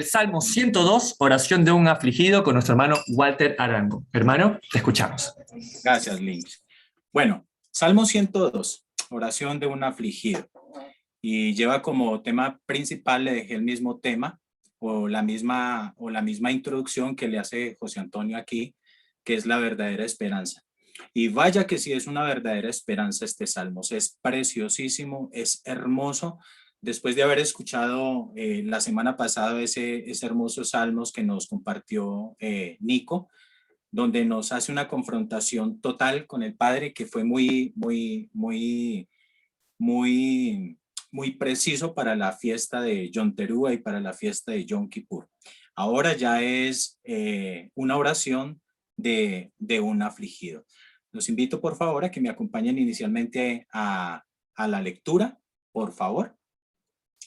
El Salmo 102, oración de un afligido, con nuestro hermano Walter Arango. Hermano, te escuchamos. Gracias, Lynch. Bueno, Salmo 102, oración de un afligido. Y lleva como tema principal, le dejé el mismo tema o la misma introducción que le hace José Antonio aquí, que es la verdadera esperanza. Y vaya que sí es una verdadera esperanza este salmo, es preciosísimo, es hermoso. Después de haber escuchado la semana pasada ese hermoso salmos que nos compartió Nico, donde nos hace una confrontación total con el Padre, que fue muy preciso para la fiesta de Yom Teruah y para la fiesta de Yom Kippur. Ahora ya es una oración de un afligido. Los invito por favor a que me acompañen inicialmente a la lectura, por favor.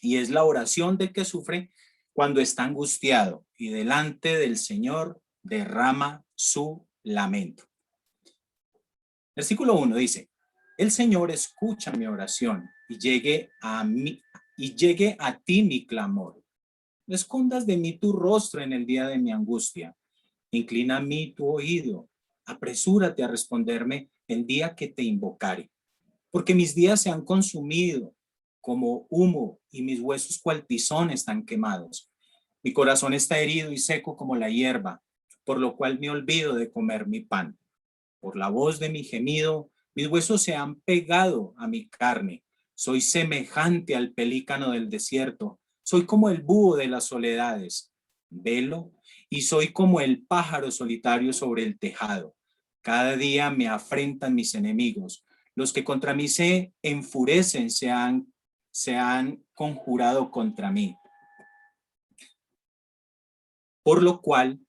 Y es la oración del que sufre cuando está angustiado y delante del Señor derrama su lamento. Versículo 1 dice: el Señor escucha mi oración y llegue a ti mi clamor. No escondas de mí tu rostro en el día de mi angustia. Inclina a mí tu oído. Apresúrate a responderme el día que te invocare. Porque mis días se han consumido como humo y mis huesos cual tizón están quemados. Mi corazón está herido y seco como la hierba, por lo cual me olvido de comer mi pan. Por la voz de mi gemido, mis huesos se han pegado a mi carne. Soy semejante al pelícano del desierto. Soy como el búho de las soledades. Velo, y soy como el pájaro solitario sobre el tejado. Cada día me afrentan mis enemigos. Los que contra mí se enfurecen se han conjurado contra mí. Por lo cual,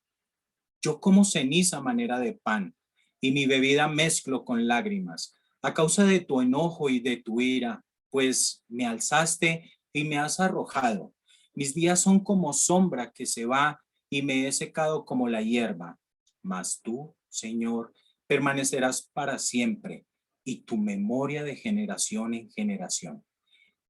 yo como ceniza a manera de pan, y mi bebida mezclo con lágrimas, a causa de tu enojo y de tu ira, pues me alzaste y me has arrojado. Mis días son como sombra que se va y me he secado como la hierba. Mas tú, Señor, permanecerás para siempre, y tu memoria de generación en generación.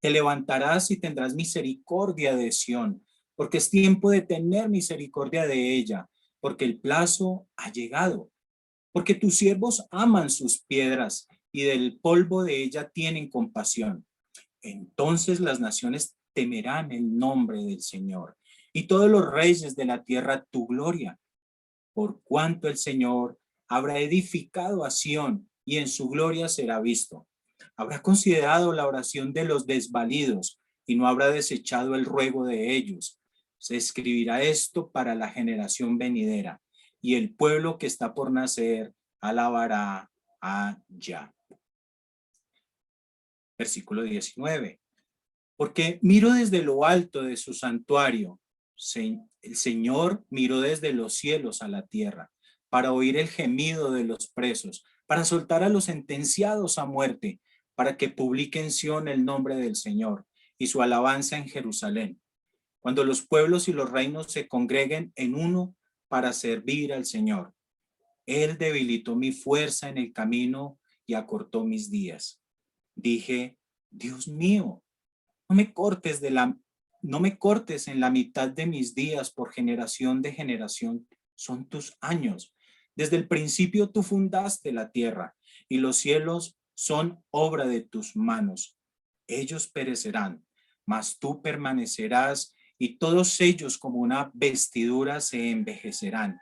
Te levantarás y tendrás misericordia de Sión, porque es tiempo de tener misericordia de ella, porque el plazo ha llegado. Porque tus siervos aman sus piedras y del polvo de ella tienen compasión. Entonces las naciones temerán el nombre del Señor y todos los reyes de la tierra tu gloria. Por cuanto el Señor habrá edificado a Sión y en su gloria será visto. Habrá considerado la oración de los desvalidos y no habrá desechado el ruego de ellos. Se escribirá esto para la generación venidera, y el pueblo que está por nacer alabará a Yah. Versículo 19. Porque miro desde lo alto de su santuario. El Señor miró desde los cielos a la tierra para oír el gemido de los presos, para soltar a los sentenciados a muerte, para que publique en Sión el nombre del Señor y su alabanza en Jerusalén. Cuando los pueblos y los reinos se congreguen en uno para servir al Señor. Él debilitó mi fuerza en el camino y acortó mis días. Dije: Dios mío, no me cortes en la mitad de mis días, por generación de generación son tus años. Desde el principio tú fundaste la tierra y los cielos son obra de tus manos. Ellos perecerán, mas tú permanecerás, y todos ellos como una vestidura se envejecerán.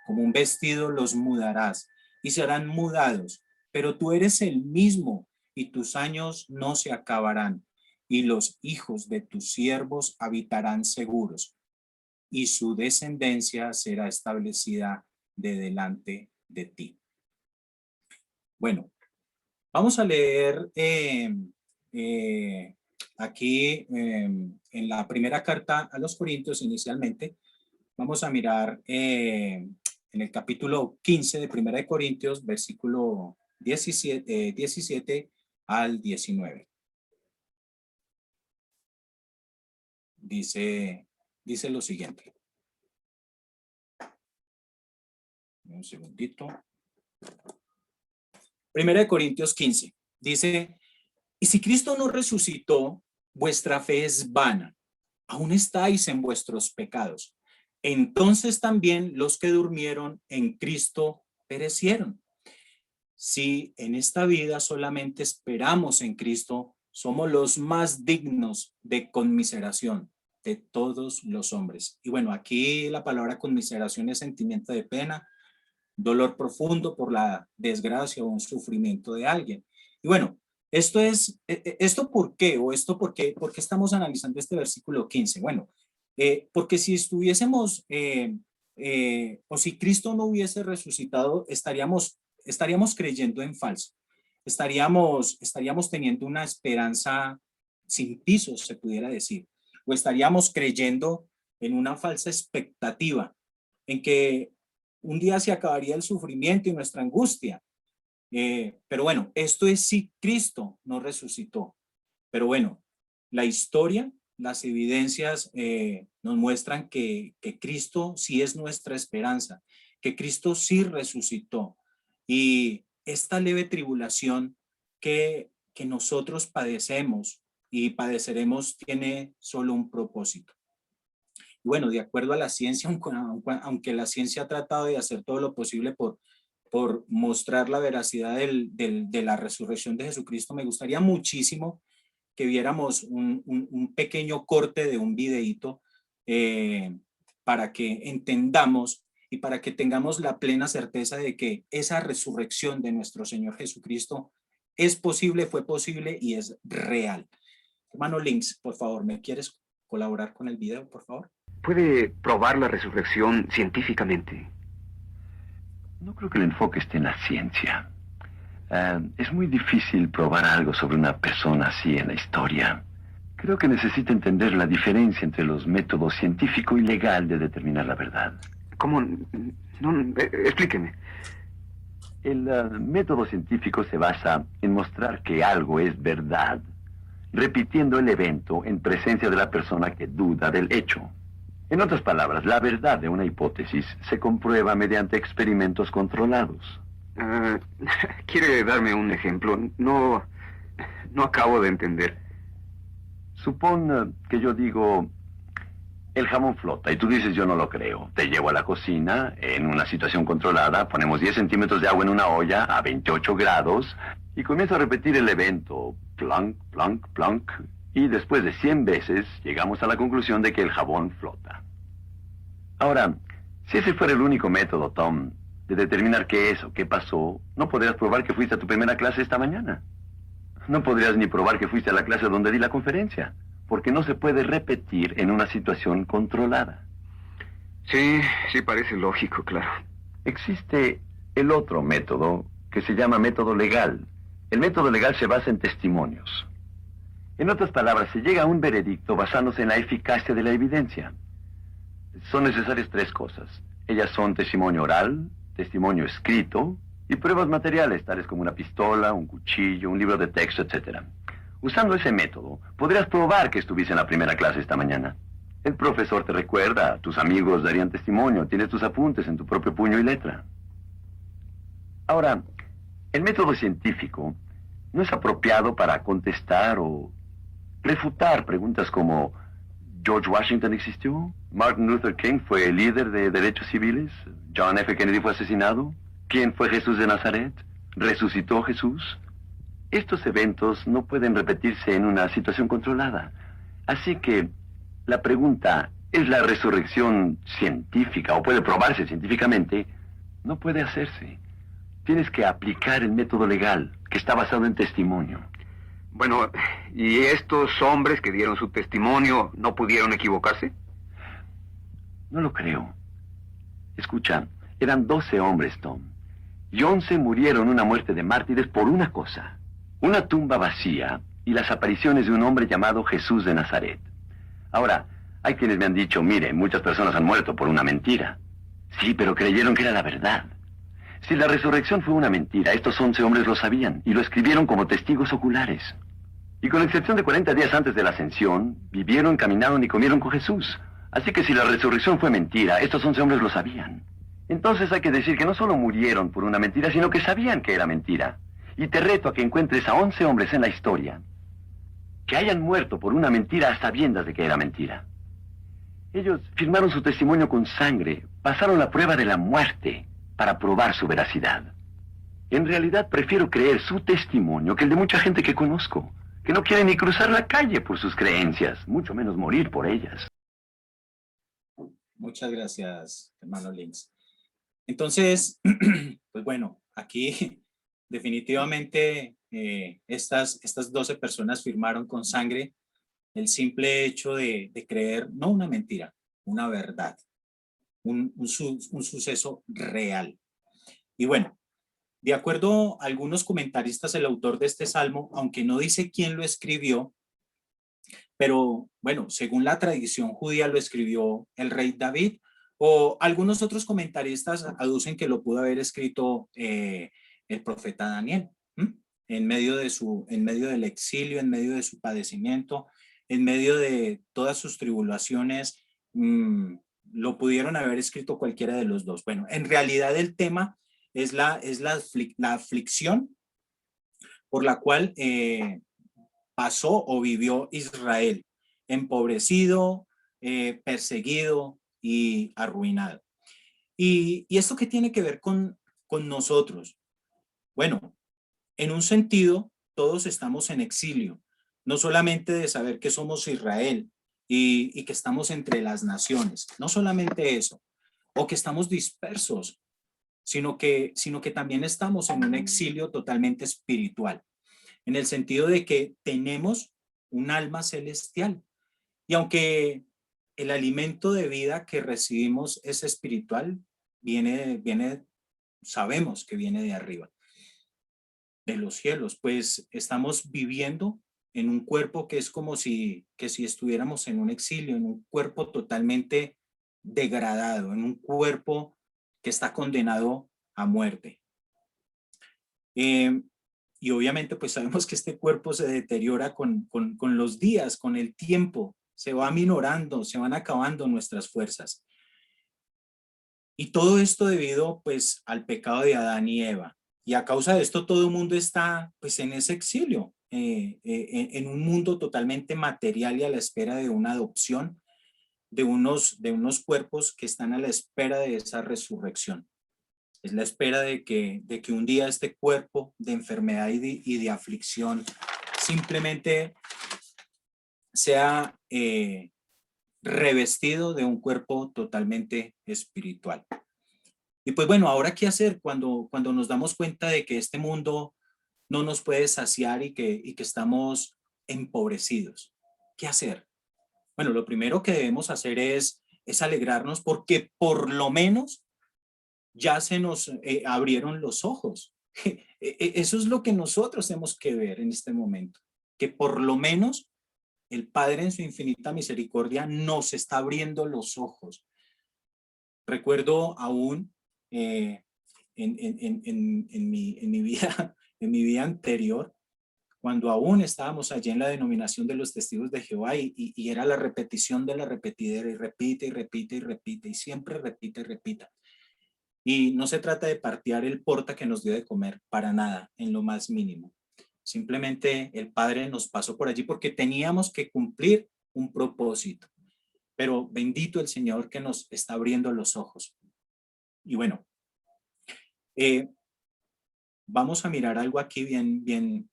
Como un vestido los mudarás y serán mudados, pero tú eres el mismo y tus años no se acabarán. Y los hijos de tus siervos habitarán seguros, y su descendencia será establecida de delante de ti. Bueno, vamos a leer aquí en la primera carta a los Corintios inicialmente. Vamos a mirar en el capítulo 15 de Primera de Corintios, versículo 17 al 19. Dice lo siguiente. Un segundito. Primera de Corintios 15. Dice: y si Cristo no resucitó, vuestra fe es vana, aún estáis en vuestros pecados. Entonces también los que durmieron en Cristo perecieron. Si en esta vida solamente esperamos en Cristo, somos los más dignos de conmiseración de todos los hombres. Y bueno, aquí la palabra conmiseración es sentimiento de pena, dolor profundo por la desgracia o un sufrimiento de alguien. Y bueno, ¿esto por qué? ¿O esto por qué estamos analizando este versículo 15? Bueno, porque si estuviésemos, o si Cristo no hubiese resucitado, estaríamos creyendo en falso. Estaríamos teniendo una esperanza sin pisos, se pudiera decir. O estaríamos creyendo en una falsa expectativa, en que un día se acabaría el sufrimiento y nuestra angustia. Pero bueno, esto es si Cristo no resucitó. Pero bueno, la historia, las evidencias nos muestran que Cristo sí es nuestra esperanza, que Cristo sí resucitó. Y esta leve tribulación que nosotros padecemos y padeceremos tiene solo un propósito. Y bueno, de acuerdo a la ciencia, aunque la ciencia ha tratado de hacer todo lo posible por mostrar la veracidad de la resurrección de Jesucristo, me gustaría muchísimo que viéramos un pequeño corte de un videíto para que entendamos y para que tengamos la plena certeza de que esa resurrección de nuestro Señor Jesucristo es posible, fue posible y es real. Hermano Links, por favor, ¿me quieres colaborar con el video, por favor? ¿Puede probar la resurrección científicamente? No creo que el enfoque esté en la ciencia. Es muy difícil probar algo sobre una persona así en la historia. Creo que necesita entender la diferencia entre los métodos científico y legal de determinar la verdad. ¿Cómo? No, explíqueme. El método científico se basa en mostrar que algo es verdad, repitiendo el evento en presencia de la persona que duda del hecho. En otras palabras, la verdad de una hipótesis se comprueba mediante experimentos controlados. ¿Quiere darme un ejemplo? No acabo de entender. Supón que yo digo, el jamón flota, y tú dices, yo no lo creo. Te llevo a la cocina, en una situación controlada, ponemos 10 centímetros de agua en una olla a 28 grados, y comienzo a repetir el evento, plunk, plunk, plunk, y después de 100 veces, llegamos a la conclusión de que el jabón flota. Ahora, si ese fuera el único método, Tom, de determinar qué es o qué pasó, no podrías probar que fuiste a tu primera clase esta mañana. No podrías ni probar que fuiste a la clase donde di la conferencia, porque no se puede repetir en una situación controlada. Sí, parece lógico, claro. Existe el otro método que se llama método legal. El método legal se basa en testimonios. En otras palabras, se llega a un veredicto basándose en la eficacia de la evidencia. Son necesarias 3 cosas. Ellas son testimonio oral, testimonio escrito y pruebas materiales, tales como una pistola, un cuchillo, un libro de texto, etc. Usando ese método, podrías probar que estuviste en la primera clase esta mañana. El profesor te recuerda, tus amigos darían testimonio, tienes tus apuntes en tu propio puño y letra. Ahora, el método científico no es apropiado para contestar o refutar preguntas como ¿George Washington existió? ¿Martin Luther King fue el líder de derechos civiles? ¿John F. Kennedy fue asesinado? ¿Quién fue Jesús de Nazaret? ¿Resucitó Jesús? Estos eventos no pueden repetirse en una situación controlada. Así que la pregunta, ¿es la resurrección científica o puede probarse científicamente? No puede hacerse. Tienes que aplicar el método legal, que está basado en testimonio. Bueno, ¿y estos hombres que dieron su testimonio no pudieron equivocarse? No lo creo. Escucha, eran 12 hombres, Tom. Y 11 murieron una muerte de mártires por una cosa. Una tumba vacía y las apariciones de un hombre llamado Jesús de Nazaret. Ahora, hay quienes me han dicho, mire, muchas personas han muerto por una mentira. Sí, pero creyeron que era la verdad. Si la resurrección fue una mentira, estos 11 hombres lo sabían y lo escribieron como testigos oculares. Y con excepción de 40 días antes de la ascensión, vivieron, caminaron y comieron con Jesús. Así que si la resurrección fue mentira, estos 11 hombres lo sabían. Entonces hay que decir que no solo murieron por una mentira, sino que sabían que era mentira. Y te reto a que encuentres a 11 hombres en la historia que hayan muerto por una mentira a sabiendas de que era mentira. Ellos firmaron su testimonio con sangre, pasaron la prueba de la muerte para probar su veracidad. En realidad prefiero creer su testimonio que el de mucha gente que conozco, que no quiere ni cruzar la calle por sus creencias, mucho menos morir por ellas. Muchas gracias, hermano Links. Entonces, pues bueno, aquí definitivamente estas 12 personas firmaron con sangre el simple hecho de creer, no una mentira, una verdad, un suceso real. Y bueno, de acuerdo a algunos comentaristas, el autor de este salmo, aunque no dice quién lo escribió, pero bueno, según la tradición judía lo escribió el rey David, o algunos otros comentaristas aducen que lo pudo haber escrito el profeta Daniel, en medio del exilio, en medio de su padecimiento, en medio de todas sus tribulaciones, lo pudieron haber escrito cualquiera de los dos. Bueno, en realidad el tema es la aflicción por la cual pasó o vivió Israel, empobrecido, perseguido y arruinado. ¿Y esto qué tiene que ver con nosotros? Bueno, en un sentido, todos estamos en exilio, no solamente de saber que somos Israel y que estamos entre las naciones, no solamente eso, o que estamos dispersos, sino que también estamos en un exilio totalmente espiritual, en el sentido de que tenemos un alma celestial. Y aunque el alimento de vida que recibimos es espiritual, sabemos que viene de arriba, de los cielos, pues estamos viviendo en un cuerpo que es como si estuviéramos en un exilio, en un cuerpo totalmente degradado, en un cuerpo que está condenado a muerte. Y obviamente pues sabemos que este cuerpo se deteriora con los días, con el tiempo, se va minorando, se van acabando nuestras fuerzas. Y todo esto debido pues al pecado de Adán y Eva. Y a causa de esto todo el mundo está pues en ese exilio, en un mundo totalmente material y a la espera de una adopción de unos cuerpos que están a la espera de esa resurrección. Es la espera de que un día este cuerpo de enfermedad y de aflicción simplemente sea revestido de un cuerpo totalmente espiritual. Y pues bueno, ahora qué hacer cuando nos damos cuenta de que este mundo no nos puede saciar y que estamos empobrecidos. ¿Qué hacer? Bueno, lo primero que debemos hacer es alegrarnos porque por lo menos ya se nos abrieron los ojos. Eso es lo que nosotros tenemos que ver en este momento, que por lo menos el Padre en su infinita misericordia nos está abriendo los ojos. Recuerdo aún en mi vida anterior, cuando aún estábamos allí en la denominación de los Testigos de Jehová y era la repetición de la repetidera y repite y repite y repite y siempre repite y repita. Y no se trata de partear el porta que nos dio de comer, para nada, en lo más mínimo. Simplemente el Padre nos pasó por allí porque teníamos que cumplir un propósito. Pero bendito el Señor que nos está abriendo los ojos. Y bueno, vamos a mirar algo aquí bien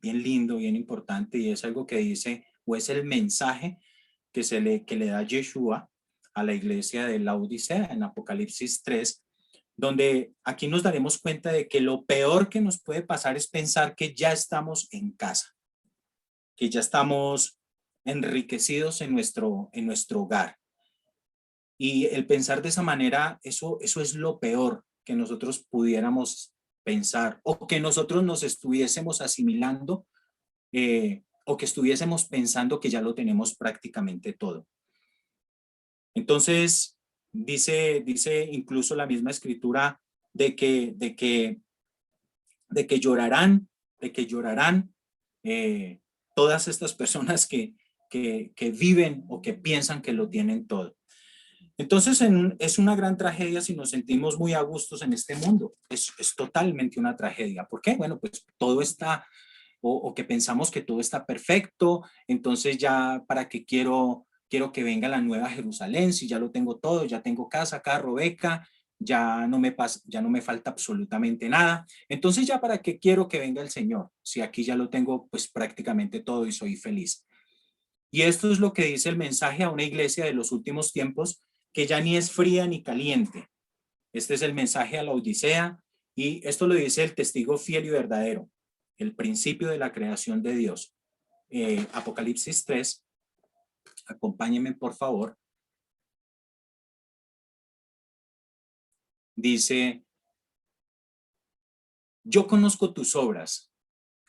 lindo, bien importante, y es algo que dice, o es el mensaje que le da Yeshua a la iglesia de la Odisea en Apocalipsis 3, donde aquí nos daremos cuenta de que lo peor que nos puede pasar es pensar que ya estamos en casa, que ya estamos enriquecidos en nuestro hogar. Y el pensar de esa manera, eso es lo peor que nosotros pudiéramos pensar, o que nosotros nos estuviésemos asimilando, o que estuviésemos pensando que ya lo tenemos prácticamente todo. Entonces, dice incluso la misma escritura de que llorarán todas estas personas que viven o que piensan que lo tienen todo. Entonces es una gran tragedia si nos sentimos muy a gustos en este mundo. Es totalmente una tragedia. ¿Por qué? Bueno, pues todo está, o que pensamos que todo está perfecto, entonces ya para qué quiero quiero que venga la nueva Jerusalén, si ya lo tengo todo, ya tengo casa, carro, beca, ya no me falta absolutamente nada. Entonces ya para qué quiero que venga el Señor, si aquí ya lo tengo pues prácticamente todo y soy feliz. Y esto es lo que dice el mensaje a una iglesia de los últimos tiempos, que ya ni es fría ni caliente. Este es el mensaje a la Odisea, y esto lo dice el testigo fiel y verdadero, el principio de la creación de Dios. Apocalipsis 3, acompáñenme por favor. Dice: yo conozco tus obras,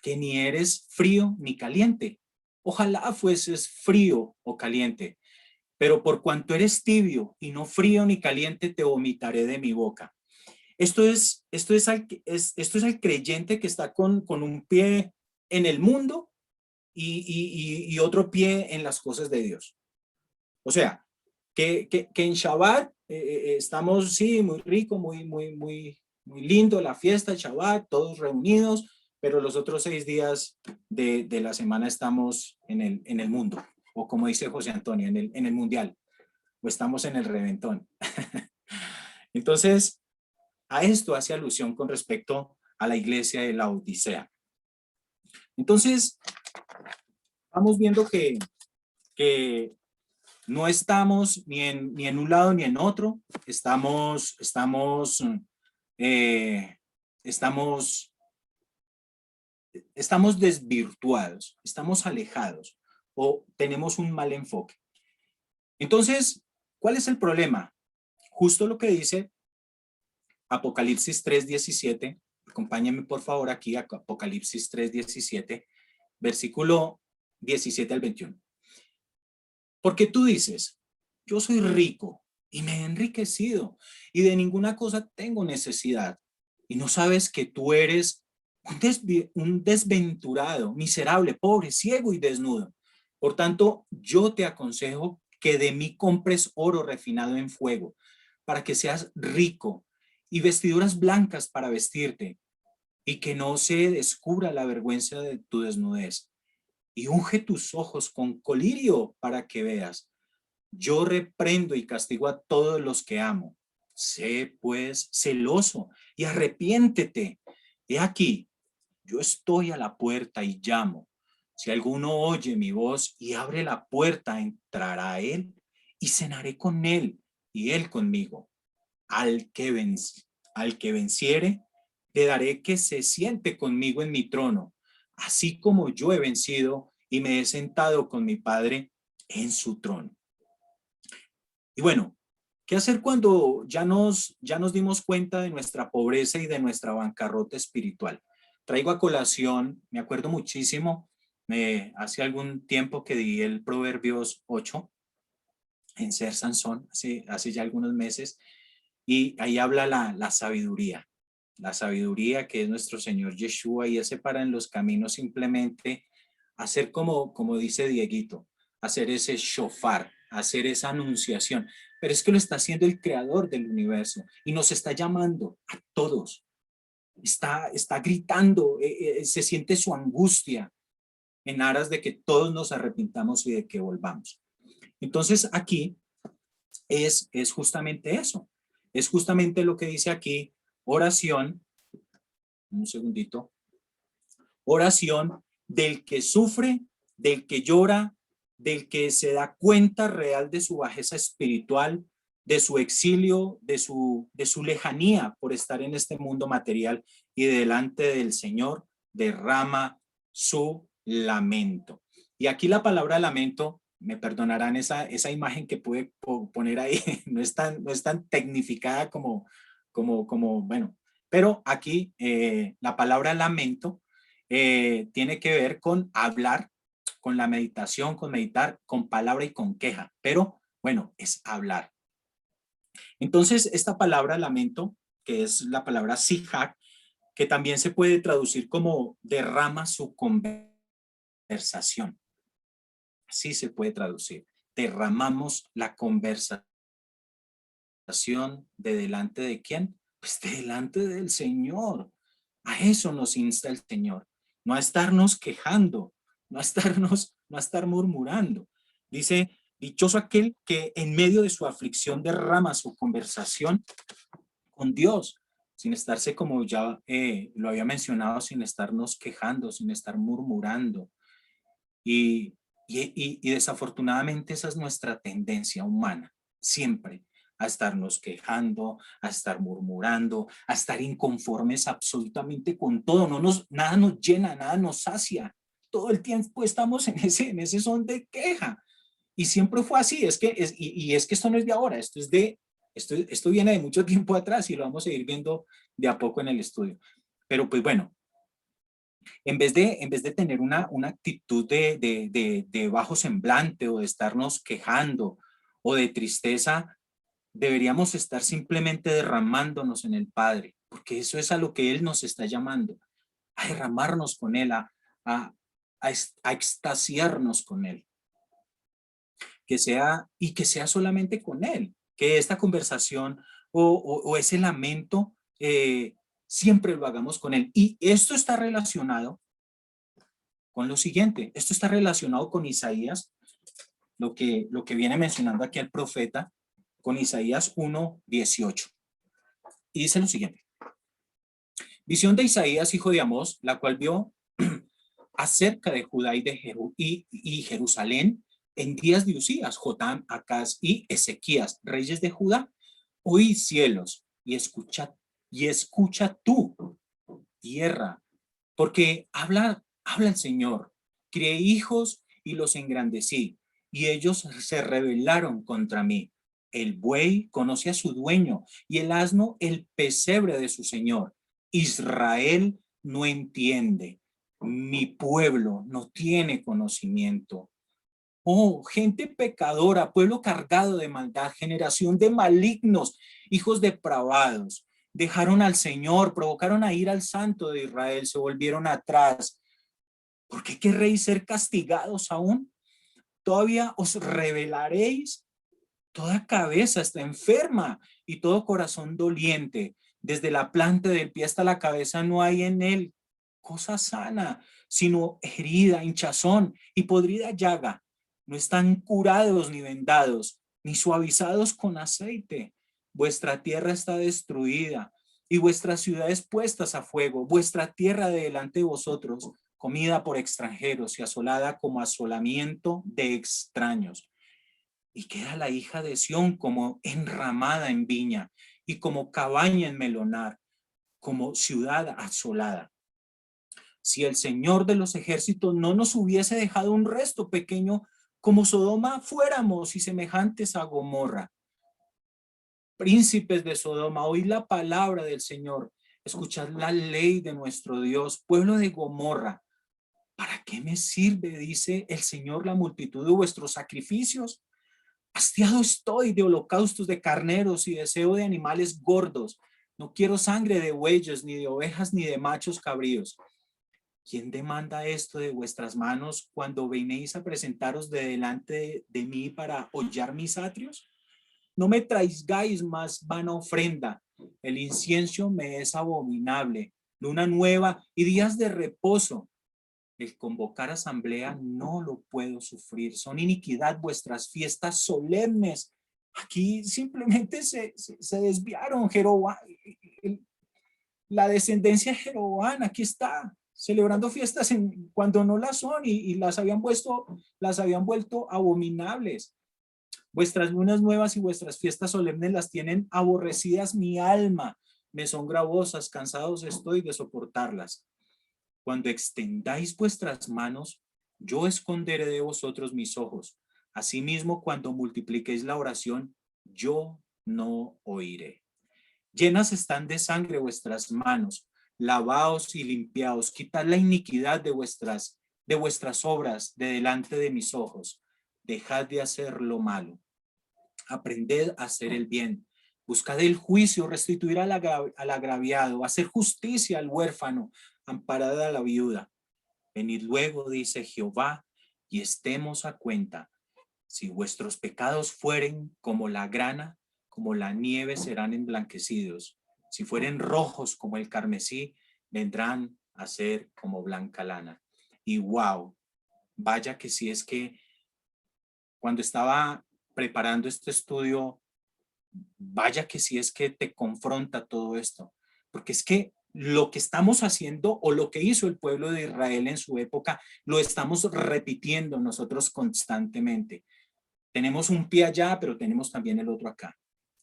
que ni eres frío ni caliente. Ojalá fueses frío o caliente, pero por cuanto eres tibio y no frío ni caliente, te vomitaré de mi boca. Esto es al creyente que está con un pie en el mundo y otro pie en las cosas de Dios. O sea, que en Shabbat estamos, sí, muy rico, muy lindo la fiesta de Shabbat, todos reunidos, pero los otros 6 días de la semana estamos en el mundo, o como dice José Antonio, en el mundial, o estamos en el reventón. Entonces, a esto hace alusión con respecto a la iglesia de la Odisea. Entonces, estamos viendo que no estamos ni en un lado ni en otro, estamos desvirtuados, estamos alejados o tenemos un mal enfoque. Entonces, ¿cuál es el problema? Justo lo que dice Apocalipsis 3:17, acompáñenme por favor aquí a Apocalipsis 3:17, versículo 17 al 21. Porque tú dices: yo soy rico y me he enriquecido y de ninguna cosa tengo necesidad, y no sabes que tú eres un desventurado, miserable, pobre, ciego y desnudo. Por tanto, yo te aconsejo que de mí compres oro refinado en fuego, para que seas rico, y vestiduras blancas para vestirte, y que no se descubra la vergüenza de tu desnudez. Y unge tus ojos con colirio para que veas. Yo reprendo y castigo a todos los que amo. Sé pues celoso y arrepiéntete. He aquí, yo estoy a la puerta y llamo. Si alguno oye mi voz y abre la puerta, entrará a él y cenaré con él y él conmigo. Al que venciere, le daré que se siente conmigo en mi trono, así como yo he vencido y me he sentado con mi Padre en su trono. Y bueno, ¿qué hacer cuando ya nos dimos cuenta de nuestra pobreza y de nuestra bancarrota espiritual? Traigo a colación, me acuerdo muchísimo, hace algún tiempo que di el Proverbios 8 en Ser Sansón, hace ya algunos meses, y ahí habla la sabiduría que es nuestro Señor Yeshua, y ese para en los caminos simplemente hacer como dice Dieguito, hacer ese shofar, hacer esa anunciación, pero es que lo está haciendo el creador del universo y nos está llamando a todos, está gritando, se siente su angustia en aras de que todos nos arrepintamos y de que volvamos. Entonces aquí es justamente eso, es justamente lo que dice aquí, oración, un segundito, oración del que sufre, del que llora, del que se da cuenta real de su bajeza espiritual, de su exilio, de su lejanía por estar en este mundo material, y delante del Señor derrama su lamento. Y aquí la palabra lamento, me perdonarán esa imagen que pude poner ahí, no es tan tecnificada como bueno, pero aquí la palabra lamento tiene que ver con hablar, con la meditación, con meditar, con palabra y con queja, pero bueno, es hablar. Entonces, esta palabra lamento, que es la palabra sihak, que también se puede traducir como derrama su conversación. Así se puede traducir. Derramamos la conversación de delante de ¿quién? Pues de delante del Señor. A eso nos insta el Señor, no a estarnos quejando, no a estar murmurando. Dice Dichoso aquel que en medio de su aflicción derrama su conversación con Dios, sin estarse, como ya lo había mencionado, sin estarnos quejando, sin estar murmurando. Y desafortunadamente esa es nuestra tendencia humana, siempre a estarnos quejando, a estar murmurando, a estar inconformes absolutamente con todo. Nada nos llena, nada nos sacia. Todo el tiempo estamos en ese son de queja. Y siempre fue así. Es que esto no es de ahora, esto viene de mucho tiempo atrás y lo vamos a ir viendo de a poco en el estudio. Pero pues bueno, en vez de tener una actitud de bajo semblante o de estarnos quejando o de tristeza, deberíamos estar simplemente derramándonos en el Padre, porque eso es a lo que Él nos está llamando, a derramarnos con Él, a extasiarnos con Él. Que sea solamente con Él, que esta conversación o ese lamento siempre lo hagamos con Él. Y esto está relacionado con lo siguiente, esto está relacionado con Isaías, lo que viene mencionando aquí el profeta, con Isaías 1:18. Y dice lo siguiente: visión de Isaías, hijo de Amós, la cual vio acerca de Judá y Jerusalén en días de Usías, Jotam, Acaz y Ezequías, reyes de Judá. Oí cielos y escucha tú, tierra, porque habla el Señor. Crié hijos y los engrandecí, y ellos se rebelaron contra mí. El buey conoce a su dueño, y el asno el pesebre de su señor. Israel no entiende. Mi pueblo no tiene conocimiento. Oh, gente pecadora, pueblo cargado de maldad, generación de malignos, hijos depravados. Dejaron al Señor, provocaron a ir al Santo de Israel, se volvieron atrás. ¿Por qué querréis ser castigados aún? ¿Todavía os rebelaréis? Toda cabeza está enferma y todo corazón doliente. Desde la planta del pie hasta la cabeza no hay en él cosa sana, sino herida, hinchazón y podrida llaga. No están curados ni vendados, ni suavizados con aceite. Vuestra tierra está destruida y vuestras ciudades puestas a fuego. Vuestra tierra de delante de vosotros, comida por extranjeros y asolada como asolamiento de extraños. Y queda la hija de Sión como enramada en viña y como cabaña en melonar, como ciudad asolada. Si el Señor de los ejércitos no nos hubiese dejado un resto pequeño, como Sodoma fuéramos y semejantes a Gomorra. Príncipes de Sodoma, oíd la palabra del Señor, escuchad la ley de nuestro Dios. Pueblo de Gomorra, ¿para qué me sirve, dice el Señor, la multitud de vuestros sacrificios? Hastiado estoy de holocaustos de carneros y deseo de animales gordos. No quiero sangre de bueyes, ni de ovejas, ni de machos cabríos. ¿Quién demanda esto de vuestras manos cuando venéis a presentaros de delante de mí para hollar mis atrios? No me traigáis más vana ofrenda. El incienso me es abominable. Luna nueva y días de reposo. El convocar asamblea no lo puedo sufrir. Son iniquidad vuestras fiestas solemnes. Aquí simplemente se desviaron. Jeroboam, la descendencia de Jeroboam, aquí está, celebrando fiestas cuando no las son y las habían vuelto abominables. Vuestras lunas nuevas y vuestras fiestas solemnes las tienen aborrecidas mi alma. Me son gravosas, cansados estoy de soportarlas. Cuando extendáis vuestras manos, yo esconderé de vosotros mis ojos. Asimismo, cuando multipliquéis la oración, yo no oiré. Llenas están de sangre vuestras manos. Lavaos y limpiaos. Quitad la iniquidad de vuestras obras de delante de mis ojos. Dejad de hacer lo malo. Aprended a hacer el bien. Buscad el juicio, restituir al agraviado, hacer justicia al huérfano, amparad a la viuda. Venid luego, dice Jehová, y estemos a cuenta. Si vuestros pecados fueren como la grana, como la nieve serán emblanquecidos. Si fueren rojos como el carmesí, vendrán a ser como blanca lana. Y wow, vaya que si es que cuando estaba preparando este estudio, vaya que sí es que te confronta todo esto, porque es que lo que estamos haciendo o lo que hizo el pueblo de Israel en su época, lo estamos repitiendo nosotros constantemente. Tenemos un pie allá, pero tenemos también el otro acá.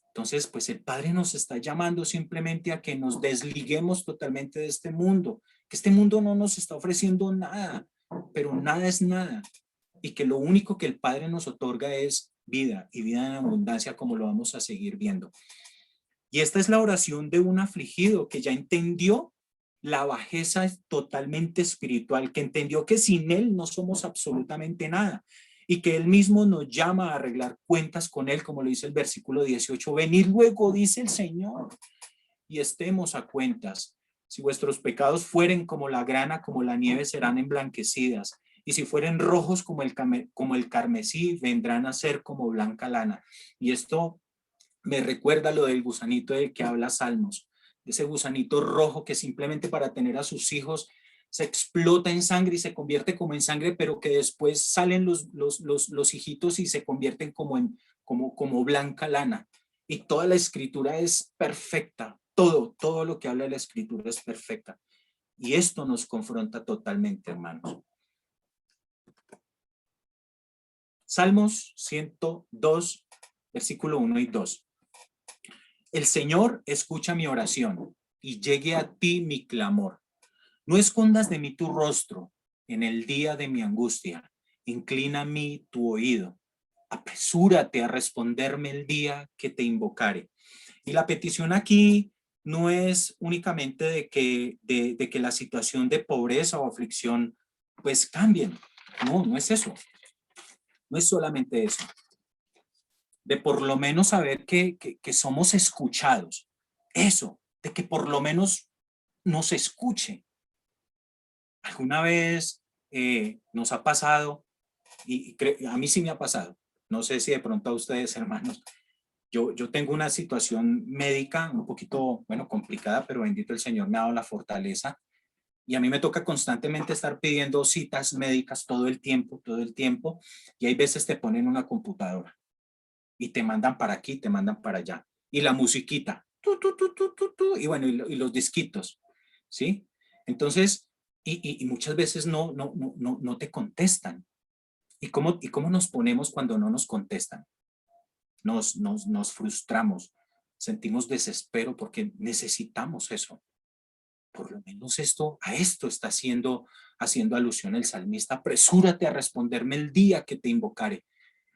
Entonces, pues el Padre nos está llamando simplemente a que nos desliguemos totalmente de este mundo, que este mundo no nos está ofreciendo nada, pero nada es nada, y que lo único que el Padre nos otorga es vida y vida en abundancia, como lo vamos a seguir viendo. Y esta es la oración de un afligido que ya entendió la bajeza totalmente espiritual, que entendió que sin Él no somos absolutamente nada y que Él mismo nos llama a arreglar cuentas con Él, como lo dice el versículo 18. Venid luego, dice el Señor, y estemos a cuentas. Si vuestros pecados fueren como la grana, como la nieve, serán emblanquecidas. Y si fueren rojos como el carmesí, vendrán a ser como blanca lana. Y esto me recuerda lo del gusanito del que habla Salmos, de ese gusanito rojo que simplemente para tener a sus hijos se explota en sangre y se convierte como en sangre, pero que después salen los hijitos y se convierten como blanca lana. Y toda la escritura es perfecta, todo lo que habla de la escritura es perfecta. Y esto nos confronta totalmente, hermanos. Salmos 102, versículo 1 y 2. El Señor escucha mi oración y llegue a ti mi clamor. No escondas de mí tu rostro en el día de mi angustia. Inclina a mí tu oído. Apresúrate a responderme el día que te invocare. Y la petición aquí no es únicamente de que la situación de pobreza o aflicción pues cambien. No es eso. No es solamente eso. De por lo menos saber que somos escuchados. Eso, de que por lo menos nos escuche. Alguna vez nos ha pasado, y a mí sí me ha pasado, no sé si de pronto a ustedes, hermanos, yo tengo una situación médica un poquito, bueno, complicada, pero bendito el Señor me ha dado la fortaleza, y a mí me toca constantemente estar pidiendo citas médicas todo el tiempo, y hay veces te ponen una computadora, y te mandan para aquí, te mandan para allá, y la musiquita, y bueno, y los disquitos, ¿sí? Entonces, y muchas veces no te contestan. ¿Y cómo nos ponemos cuando no nos contestan? Nos frustramos, sentimos desespero porque necesitamos eso. Por lo menos a esto está haciendo alusión el salmista. Apresúrate a responderme el día que te invocare.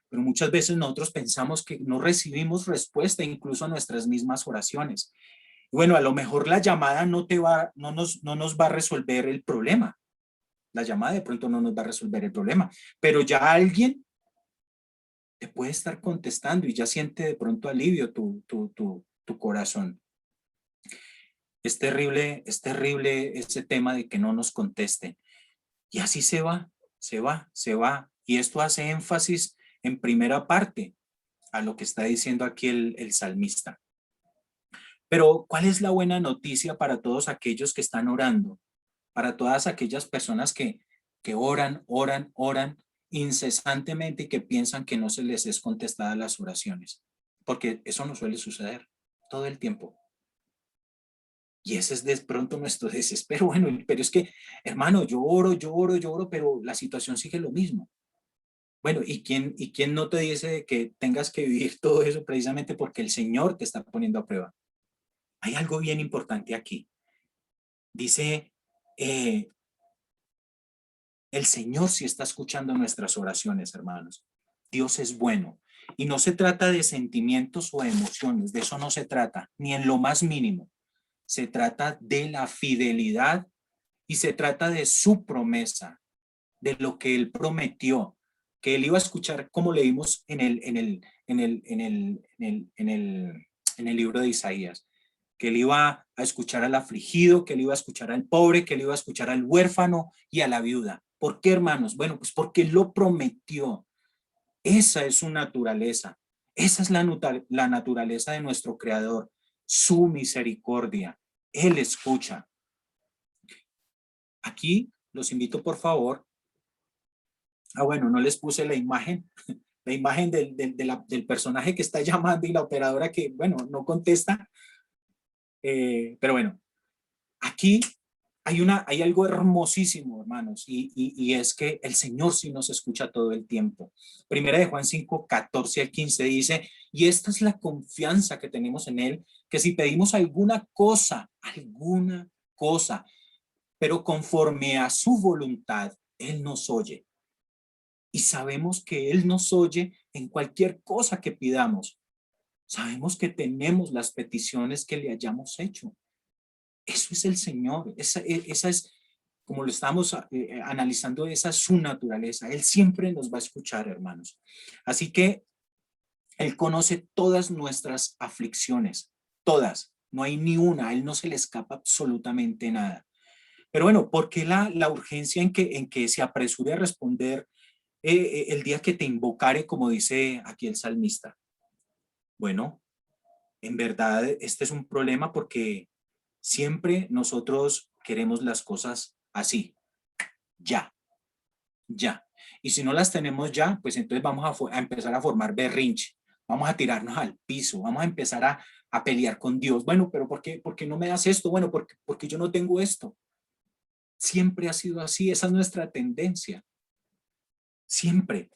Pero muchas veces nosotros pensamos que no recibimos respuesta incluso a nuestras mismas oraciones. Y bueno, a lo mejor la llamada no nos va a resolver el problema. La llamada de pronto no nos va a resolver el problema, pero ya alguien te puede estar contestando y ya siente de pronto alivio tu corazón. Es terrible ese tema de que no nos contesten. Y así se va. Y esto hace énfasis en primera parte a lo que está diciendo aquí el salmista. Pero, ¿cuál es la buena noticia para todos aquellos que están orando? Para todas aquellas personas que oran incesantemente y que piensan que no se les es contestada las oraciones. Porque eso no suele suceder todo el tiempo. Y ese es de pronto nuestro desespero. Bueno, pero es que, hermano, yo oro, pero la situación sigue lo mismo. Bueno, ¿y quién no te dice que tengas que vivir todo eso precisamente porque el Señor te está poniendo a prueba? Hay algo bien importante aquí. Dice, el Señor sí está escuchando nuestras oraciones, hermanos. Dios es bueno. Y no se trata de sentimientos o emociones, de eso no se trata, ni en lo más mínimo. Se trata de la fidelidad y se trata de su promesa, de lo que Él prometió, que Él iba a escuchar, como leímos en el libro de Isaías, que Él iba a escuchar al afligido, que Él iba a escuchar al pobre, que Él iba a escuchar al huérfano y a la viuda. ¿Por qué, hermanos? Bueno, pues porque Él lo prometió. Esa es su naturaleza. Esa es la naturaleza de nuestro Creador, su misericordia. Él escucha. Aquí los invito, por favor. Bueno, no les puse la imagen, la imagen del personaje que está llamando y la operadora que, bueno, no contesta. Pero bueno, aquí hay algo hermosísimo, hermanos, y es que el Señor sí nos escucha todo el tiempo. Primera de Juan 5, 14 al 15 dice, y esta es la confianza que tenemos en Él, que si pedimos alguna cosa, pero conforme a su voluntad, Él nos oye. Y sabemos que Él nos oye en cualquier cosa que pidamos. Sabemos que tenemos las peticiones que le hayamos hecho. Eso es el Señor. Esa es, como lo estamos analizando, esa es su naturaleza. Él siempre nos va a escuchar, hermanos. Así que Él conoce todas nuestras aflicciones, todas. No hay ni una. A Él no se le escapa absolutamente nada. Pero bueno, ¿por qué la urgencia en que se apresure a responder el día que te invocare, como dice aquí el salmista? Bueno, en verdad este es un problema porque siempre nosotros queremos las cosas así, ya. Y si no las tenemos ya, pues entonces vamos a empezar a formar berrinche, vamos a tirarnos al piso, vamos a empezar a pelear con Dios. Bueno, pero ¿por qué no me das esto? Bueno, porque yo no tengo esto. Siempre ha sido así, esa es nuestra tendencia. Siempre.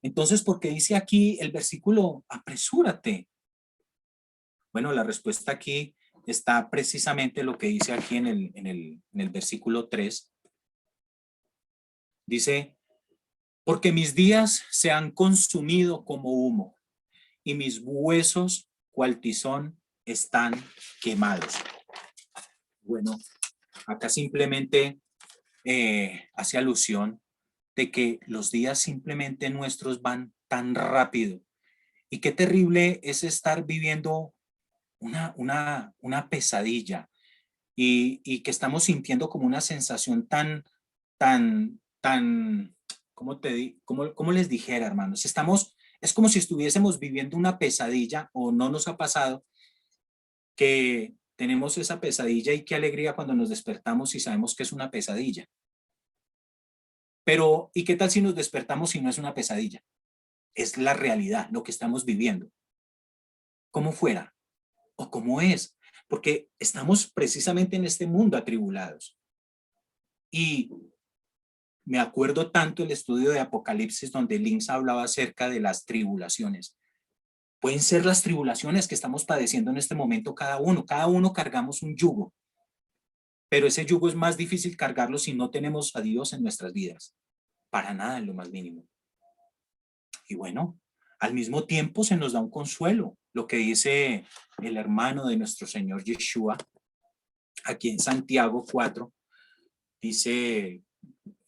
Entonces, ¿por qué dice aquí el versículo, apresúrate? Bueno, la respuesta aquí está precisamente lo que dice aquí en el versículo 3. Dice, porque mis días se han consumido como humo y mis huesos cual tizón están quemados. Bueno, acá simplemente hace alusión de que los días simplemente nuestros van tan rápido. Y qué terrible es estar viviendo una pesadilla y que estamos sintiendo como una sensación tan, ¿cómo les dijera, hermanos? Es como si estuviésemos viviendo una pesadilla o no nos ha pasado que tenemos esa pesadilla y qué alegría cuando nos despertamos y sabemos que es una pesadilla. Pero, ¿y qué tal si nos despertamos y no es una pesadilla? Es la realidad, lo que estamos viviendo. ¿Cómo fuera? ¿O cómo es? Porque estamos precisamente en este mundo atribulados. Y me acuerdo tanto el estudio de Apocalipsis donde Linz hablaba acerca de las tribulaciones. Pueden ser las tribulaciones que estamos padeciendo en este momento cada uno cargamos un yugo, pero ese yugo es más difícil cargarlo si no tenemos a Dios en nuestras vidas, para nada en lo más mínimo. Y bueno, al mismo tiempo se nos da un consuelo, lo que dice el hermano de nuestro Señor Yeshua, aquí en Santiago 4, dice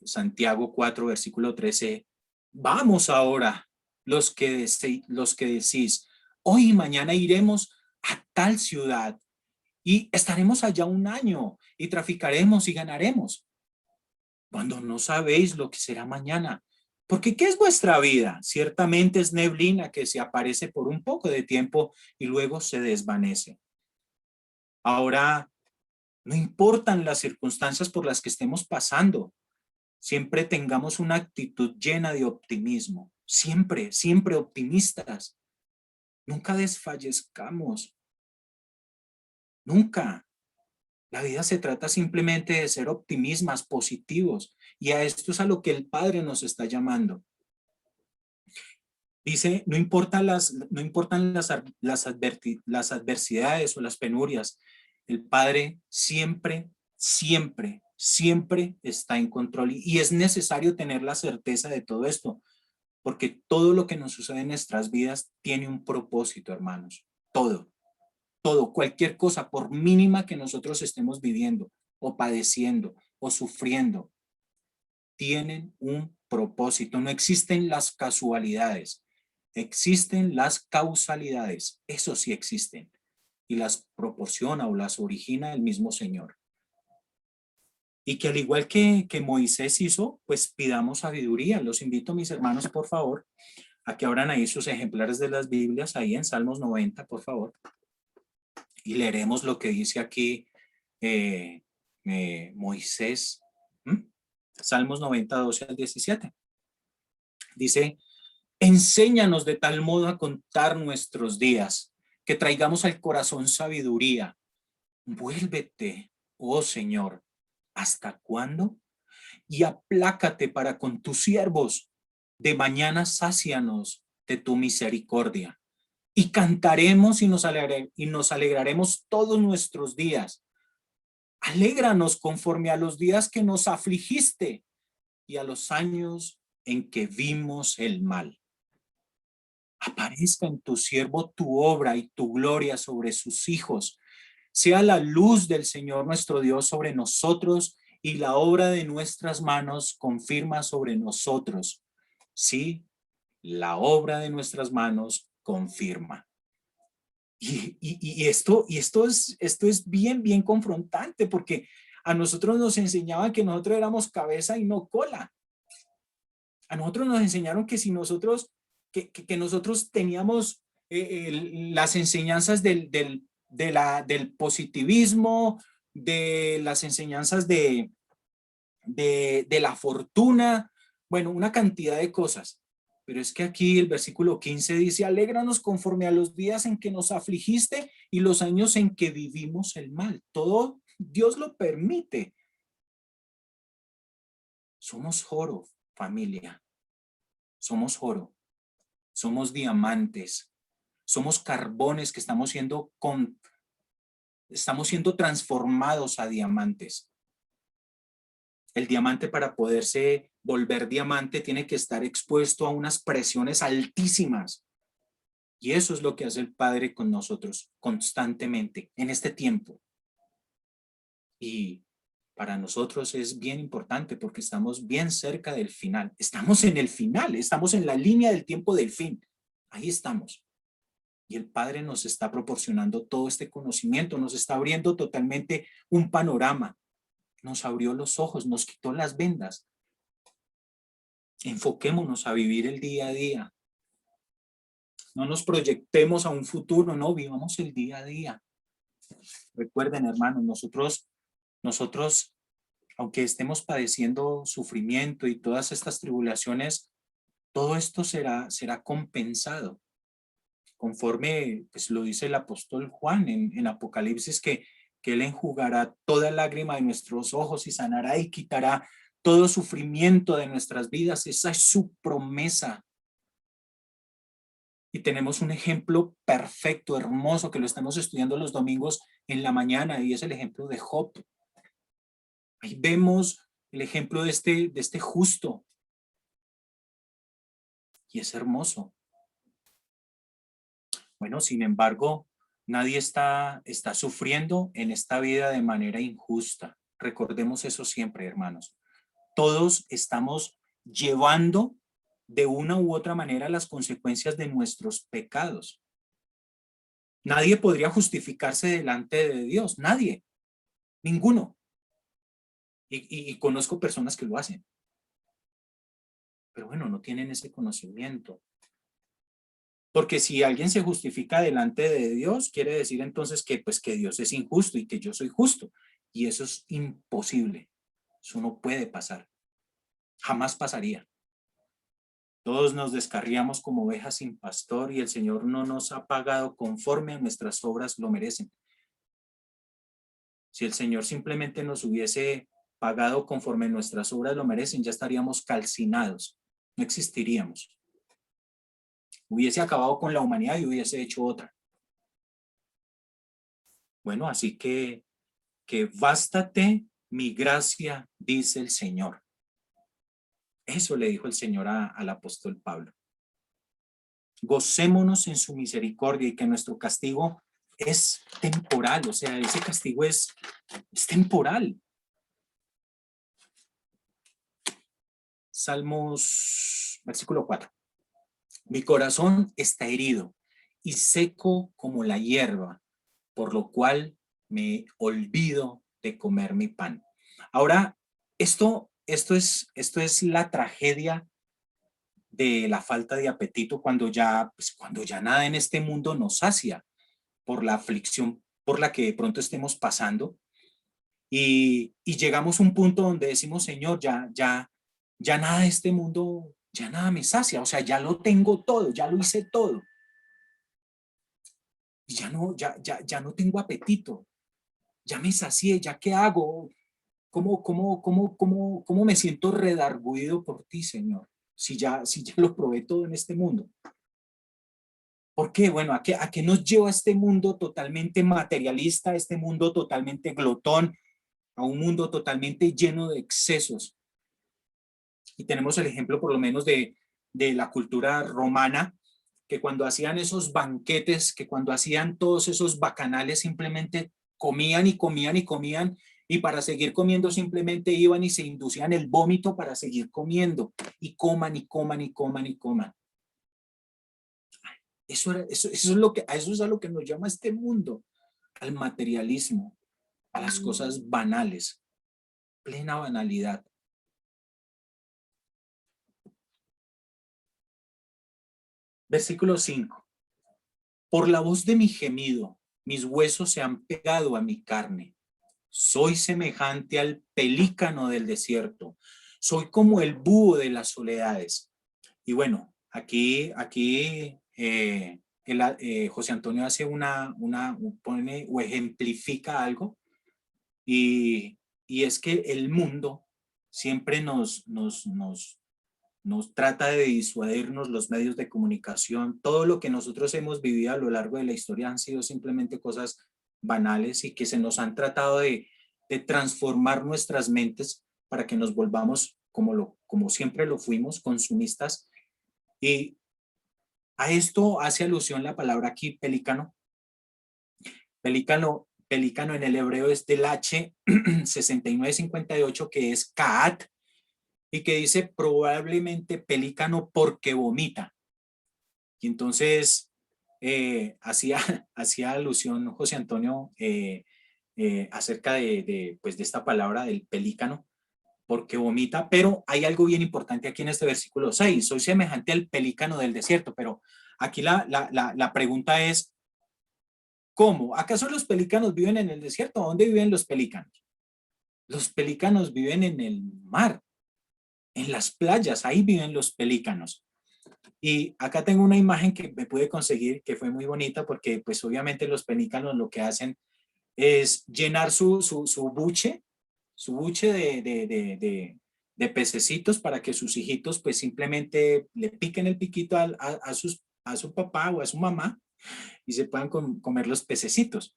Santiago 4, versículo 13, vamos ahora, los que decís, hoy y mañana iremos a tal ciudad y estaremos allá un año y traficaremos y ganaremos, cuando no sabéis lo que será mañana. Porque ¿qué es vuestra vida? Ciertamente es neblina que se aparece por un poco de tiempo y luego se desvanece. Ahora, no importan las circunstancias por las que estemos pasando, siempre tengamos una actitud llena de optimismo. Siempre optimistas. Nunca desfallezcamos. Nunca. La vida se trata simplemente de ser optimistas, positivos. Y a esto es a lo que el Padre nos está llamando. Dice, no importan las adversidades o las penurias. El Padre siempre está en control. Y es necesario tener la certeza de todo esto, porque todo lo que nos sucede en nuestras vidas tiene un propósito, hermanos. Todo, cualquier cosa, por mínima que nosotros estemos viviendo o padeciendo o sufriendo, tienen un propósito. No existen las casualidades, existen las causalidades. Eso sí existen y las proporciona o las origina el mismo Señor. Y que al igual que Moisés hizo, pues pidamos sabiduría. Los invito, mis hermanos, por favor, a que abran ahí sus ejemplares de las Biblias, ahí en Salmos 90, por favor. Y leeremos lo que dice aquí Moisés. Salmos 90, 12 al 17. Dice, Enséñanos de tal modo a contar nuestros días, que traigamos al corazón sabiduría. Vuélvete, oh Señor, ¿hasta cuándo? Y aplácate para con tus siervos. De mañana sácianos de tu misericordia. Y cantaremos y nos alegraremos todos nuestros días. Alégranos conforme a los días que nos afligiste y a los años en que vimos el mal. Aparezca en tu siervo tu obra y tu gloria sobre sus hijos. Sea la luz del Señor nuestro Dios sobre nosotros y la obra de nuestras manos confirma sobre nosotros. Sí, la obra de nuestras manos confirma. Y esto es bien confrontante, porque a nosotros nos enseñaban que nosotros éramos cabeza y no cola. A nosotros nos enseñaron que si nosotros, que nosotros teníamos las enseñanzas del positivismo, de las enseñanzas de la fortuna, bueno, una cantidad de cosas. Pero es que aquí el versículo 15 dice: alégranos conforme a los días en que nos afligiste y los años en que vivimos el mal. Todo Dios lo permite. Somos oro, familia. Somos oro. Somos diamantes. Somos carbones que estamos siendo transformados a diamantes. El diamante, para poderse volver diamante, tiene que estar expuesto a unas presiones altísimas. Y eso es lo que hace el Padre con nosotros constantemente en este tiempo. Y para nosotros es bien importante porque estamos bien cerca del final. Estamos en el final, estamos en la línea del tiempo del fin. Ahí estamos. Y el Padre nos está proporcionando todo este conocimiento, nos está abriendo totalmente un panorama. Nos abrió los ojos, nos quitó las vendas. Enfoquémonos a vivir el día a día. No nos proyectemos a un futuro, no, vivamos el día a día. Recuerden, hermanos, nosotros, aunque estemos padeciendo sufrimiento y todas estas tribulaciones, todo esto será compensado. Conforme pues, lo dice el apóstol Juan en Apocalipsis, que Él enjugará toda lágrima de nuestros ojos y sanará y quitará todo sufrimiento de nuestras vidas. Esa es su promesa. Y tenemos un ejemplo perfecto, hermoso, que lo estamos estudiando los domingos en la mañana, y es el ejemplo de Job. Ahí vemos el ejemplo de este justo. Y es hermoso. Bueno, sin embargo, nadie está sufriendo en esta vida de manera injusta. Recordemos eso siempre, hermanos. Todos estamos llevando de una u otra manera las consecuencias de nuestros pecados. Nadie podría justificarse delante de Dios, nadie, ninguno. Y conozco personas que lo hacen. Pero bueno, no tienen ese conocimiento. Porque si alguien se justifica delante de Dios, quiere decir entonces que Dios es injusto y que yo soy justo. Y eso es imposible. Eso no puede pasar. Jamás pasaría. Todos nos descarriamos como ovejas sin pastor y el Señor no nos ha pagado conforme a nuestras obras lo merecen. Si el Señor simplemente nos hubiese pagado conforme nuestras obras lo merecen, ya estaríamos calcinados. No existiríamos. Hubiese acabado con la humanidad y hubiese hecho otra. Bueno, así que bástate mi gracia, dice el Señor. Eso le dijo el Señor al apóstol Pablo. Gocémonos en su misericordia y que nuestro castigo es temporal, o sea, ese castigo es temporal. Salmos, versículo 4. Mi corazón está herido y seco como la hierba, por lo cual me olvido de comer mi pan. Ahora, esto es la tragedia de la falta de apetito cuando ya nada en este mundo nos sacia por la aflicción por la que de pronto estemos pasando y llegamos a un punto donde decimos: Señor, ya nada de este mundo ya nada me sacia, o sea, ya lo tengo todo, ya lo hice todo. Y ya no tengo apetito, ya me sacié, ¿ya qué hago? ¿Cómo me siento redarguido por ti, Señor? Si ya lo probé todo en este mundo. ¿Por qué? Bueno, ¿a qué nos lleva este mundo totalmente materialista, este mundo totalmente glotón, a un mundo totalmente lleno de excesos? Y tenemos el ejemplo por lo menos de la cultura romana, que cuando hacían esos banquetes, que cuando hacían todos esos bacanales, simplemente comían y comían y comían, y para seguir comiendo simplemente iban y se inducían el vómito para seguir comiendo, y coman y coman y coman y coman. Eso es a lo que nos llama este mundo, al materialismo, a las cosas banales, plena banalidad. Versículo 5. Por la voz de mi gemido, mis huesos se han pegado a mi carne. Soy semejante al pelícano del desierto. Soy como el búho de las soledades. Y bueno, aquí José Antonio hace pone o ejemplifica algo, y es que el mundo siempre nos trata de disuadirnos, los medios de comunicación, todo lo que nosotros hemos vivido a lo largo de la historia han sido simplemente cosas banales y que se nos han tratado de transformar nuestras mentes para que nos volvamos como siempre lo fuimos, consumistas. Y a esto hace alusión la palabra aquí, pelícano. Pelícano en el hebreo es del H6958, que es kaat, y que dice probablemente pelícano porque vomita. Y entonces hacía alusión José Antonio acerca de esta palabra del pelícano, porque vomita, pero hay algo bien importante aquí en este versículo 6, soy semejante al pelícano del desierto, pero aquí la pregunta es, ¿cómo? ¿Acaso los pelícanos viven en el desierto? ¿Dónde viven los pelícanos? Los pelícanos viven en el mar, en las playas, ahí viven los pelícanos. Y acá tengo una imagen que me pude conseguir que fue muy bonita porque pues obviamente los pelícanos lo que hacen es llenar su buche de pececitos para que sus hijitos pues simplemente le piquen el piquito a su papá o a su mamá y se puedan comer los pececitos.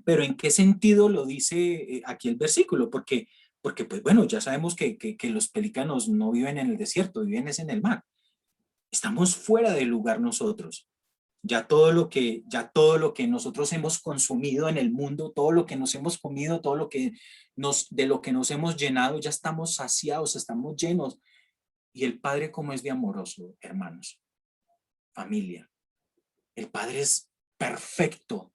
Pero ¿en qué sentido lo dice aquí el versículo? Porque pues bueno, ya sabemos que los pelícanos no viven en el desierto, viven en el mar. Estamos fuera del lugar nosotros. Ya todo lo que nosotros hemos consumido en el mundo, todo lo que nos hemos comido, todo lo que de lo que nos hemos llenado, ya estamos saciados, estamos llenos. Y el Padre, ¿cómo es de amoroso, hermanos? Familia. El Padre es perfecto.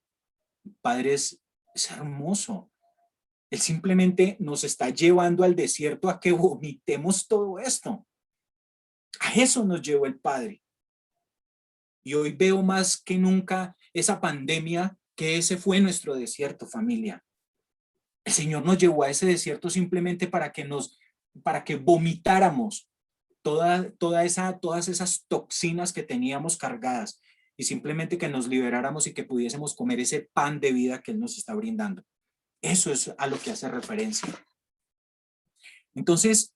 El Padre es hermoso. Él simplemente nos está llevando al desierto a que vomitemos todo esto. A eso nos llevó el Padre. Y hoy veo más que nunca esa pandemia, que ese fue nuestro desierto, familia. El Señor nos llevó a ese desierto simplemente para que vomitáramos todas esas toxinas que teníamos cargadas y simplemente que nos liberáramos y que pudiésemos comer ese pan de vida que Él nos está brindando. Eso es a lo que hace referencia. Entonces,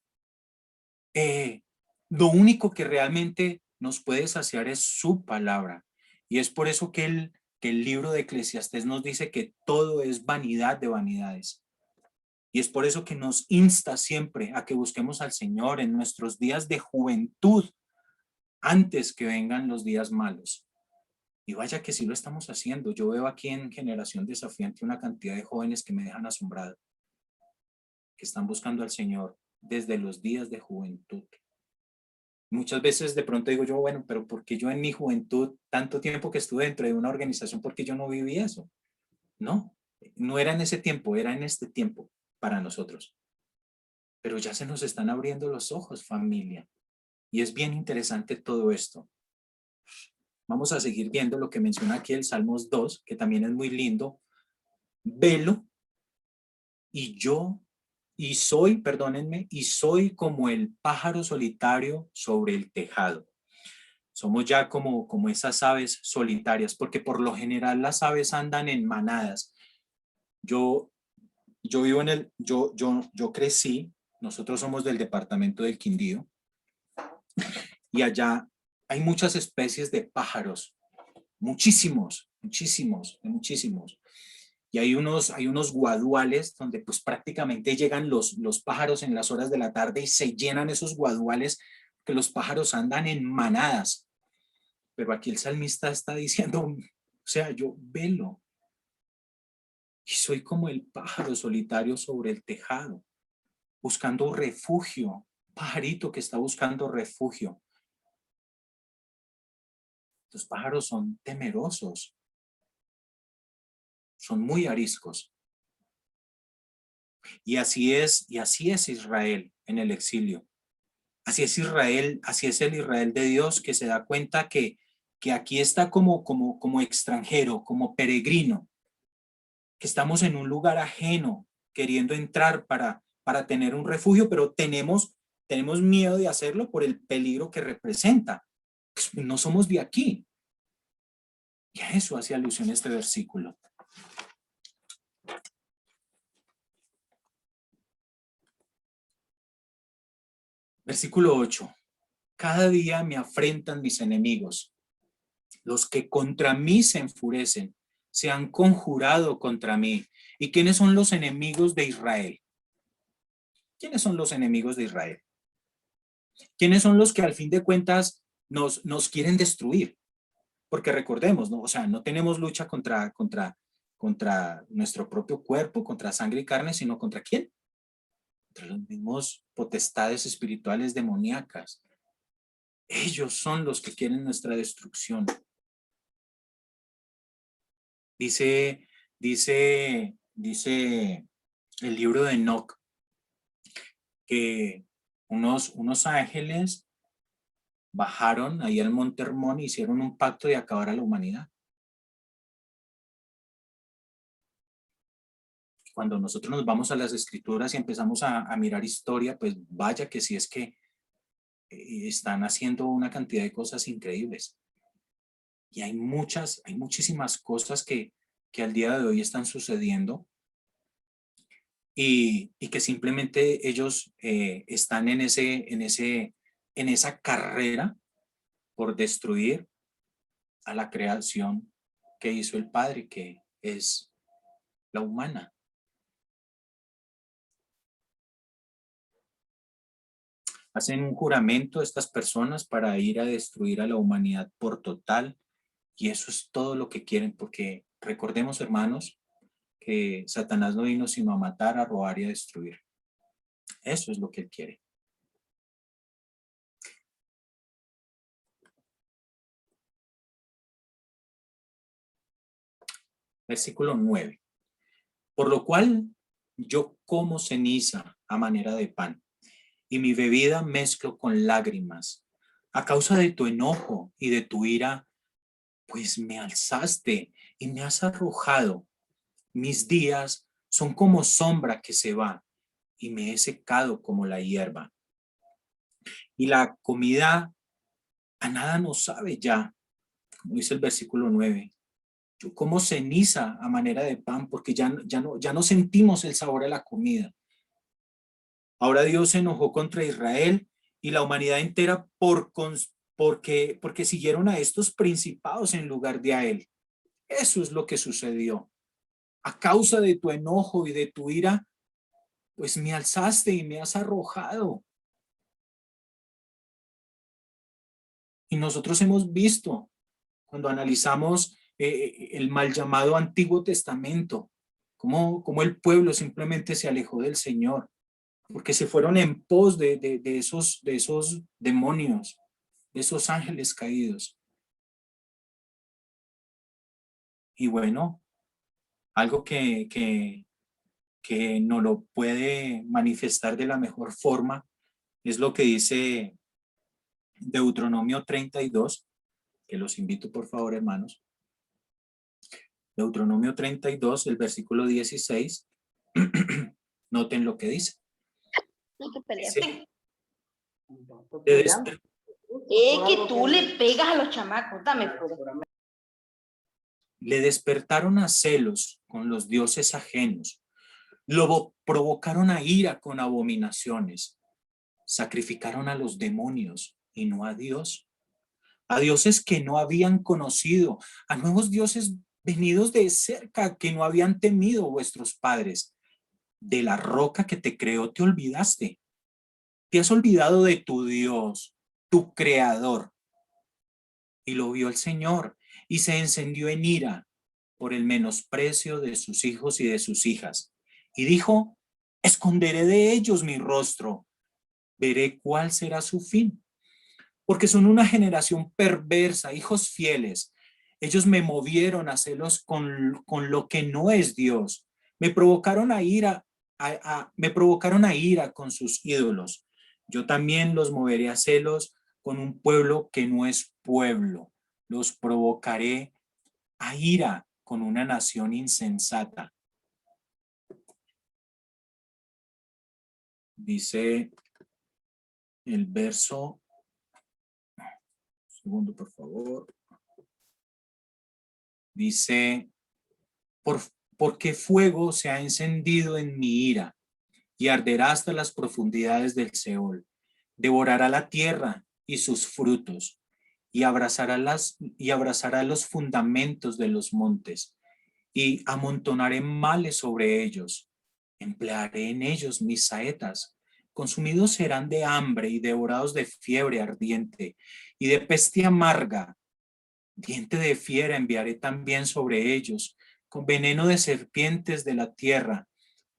lo único que realmente nos puede saciar es su palabra. Y es por eso que el libro de Eclesiastés nos dice que todo es vanidad de vanidades. Y es por eso que nos insta siempre a que busquemos al Señor en nuestros días de juventud antes que vengan los días malos. Y vaya que sí lo estamos haciendo. Yo veo aquí en Generación Desafiante una cantidad de jóvenes que me dejan asombrado, que están buscando al Señor desde los días de juventud. Muchas veces de pronto digo yo, bueno, pero ¿por qué yo en mi juventud, tanto tiempo que estuve dentro de una organización, por qué yo no viví eso? No, no era en ese tiempo, era en este tiempo para nosotros. Pero ya se nos están abriendo los ojos, familia. Y es bien interesante todo esto. Vamos a seguir viendo lo que menciona aquí el Salmos 2, que también es muy lindo. Velo y yo perdónenme, y soy como el pájaro solitario sobre el tejado. Somos ya como esas aves solitarias, porque por lo general las aves andan en manadas. Yo vivo yo crecí, nosotros somos del departamento del Quindío, y allá hay muchas especies de pájaros, muchísimos. Y hay unos guaduales donde pues prácticamente llegan los pájaros en las horas de la tarde y se llenan esos guaduales, que los pájaros andan en manadas. Pero aquí el salmista está diciendo, o sea, yo velo. Y soy como el pájaro solitario sobre el tejado, buscando refugio, pajarito que está buscando refugio. Los pájaros son temerosos, son muy ariscos. Y así es Israel en el exilio. Así es Israel, así es el Israel de Dios, que se da cuenta que aquí está como extranjero, como peregrino, que estamos en un lugar ajeno, queriendo entrar para tener un refugio, pero tenemos miedo de hacerlo por el peligro que representa. Pues no somos de aquí. Y a eso hace alusión este versículo. Versículo 8. Cada día me afrentan mis enemigos. Los que contra mí se enfurecen, se han conjurado contra mí. ¿Y quiénes son los enemigos de Israel? ¿Quiénes son los enemigos de Israel? ¿Quiénes son los que al fin de cuentas nos quieren destruir? Porque recordemos, ¿no? O sea, no tenemos lucha contra nuestro propio cuerpo, contra sangre y carne, sino ¿contra quién? Contra los mismos potestades espirituales demoníacas. Ellos son los que quieren nuestra destrucción. Dice el libro de Enoc que unos ángeles bajaron ahí al monte Hermón y hicieron un pacto de acabar a la humanidad. Cuando nosotros nos vamos a las escrituras y empezamos a mirar historia, pues vaya que sí es que están haciendo una cantidad de cosas increíbles. Y hay muchísimas cosas que al día de hoy están sucediendo y que simplemente ellos están en esa carrera por destruir a la creación que hizo el Padre, que es la humana. Hacen un juramento estas personas para ir a destruir a la humanidad por total, y eso es todo lo que quieren, porque recordemos, hermanos, que Satanás no vino sino a matar, a robar y a destruir. Eso es lo que él quiere. Versículo 9. Por lo cual yo como ceniza a manera de pan, y mi bebida mezclo con lágrimas. A causa de tu enojo y de tu ira, pues me alzaste y me has arrojado. Mis días son como sombra que se va, y me he secado como la hierba. Y la comida a nada nos sabe ya, como dice el versículo 9. Yo como ceniza a manera de pan, porque ya no sentimos el sabor de la comida. Ahora Dios se enojó contra Israel y la humanidad entera porque siguieron a estos principados en lugar de a él. Eso es lo que sucedió. A causa de tu enojo y de tu ira, pues me alzaste y me has arrojado. Y nosotros hemos visto, cuando analizamos el mal llamado Antiguo Testamento, cómo el pueblo simplemente se alejó del Señor, porque se fueron en pos de esos demonios, de esos ángeles caídos. Y bueno, algo que no lo puede manifestar de la mejor forma es lo que dice Deuteronomio 32, que los invito por favor, hermanos. Deuteronomio 32, el versículo 16. Noten lo que dice. Hay que pelear. Dice, le desper- Es que tú le pegas a los chamacos, dame puro. le despertaron a celos con los dioses ajenos, provocaron a ira con abominaciones, sacrificaron a los demonios y no a dioses que no habían conocido, a nuevos dioses venidos de cerca que no habían temido vuestros padres. De la roca que te creó te olvidaste. Te has olvidado de tu Dios, tu creador. Y lo vio el Señor y se encendió en ira por el menosprecio de sus hijos y de sus hijas. Y dijo, esconderé de ellos mi rostro, veré cuál será su fin. Porque son una generación perversa, hijos fieles. Ellos me movieron a celos con lo que no es Dios. Me provocaron a ira, me provocaron a ira con sus ídolos. Yo también los moveré a celos con un pueblo que no es pueblo. Los provocaré a ira con una nación insensata. Dice el verso, segundo por favor. Dice, porque fuego se ha encendido en mi ira y arderá hasta las profundidades del Seol. Devorará la tierra y sus frutos y abrazará los fundamentos de los montes y amontonaré males sobre ellos. Emplearé en ellos mis saetas. Consumidos serán de hambre y devorados de fiebre ardiente y de peste amarga. Diente de fiera enviaré también sobre ellos, con veneno de serpientes de la tierra.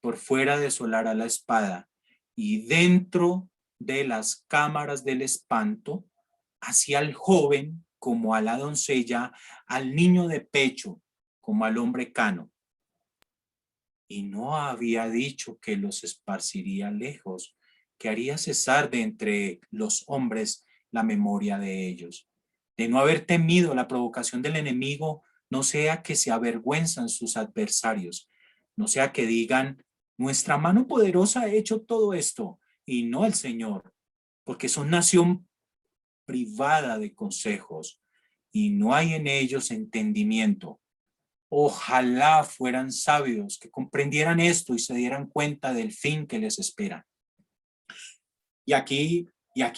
Por fuera desolará la espada, y dentro de las cámaras del espanto, hacia al joven como a la doncella, al niño de pecho como al hombre cano. Y no había dicho que los esparciría lejos, que haría cesar de entre los hombres la memoria de ellos. De no haber temido la provocación del enemigo, no sea que se avergüenzan sus adversarios, no sea que digan, nuestra mano poderosa ha hecho todo esto, y no el Señor, porque son nación privada de consejos, y no hay en ellos entendimiento. Ojalá fueran sabios, que comprendieran esto y se dieran cuenta del fin que les espera. Y aquí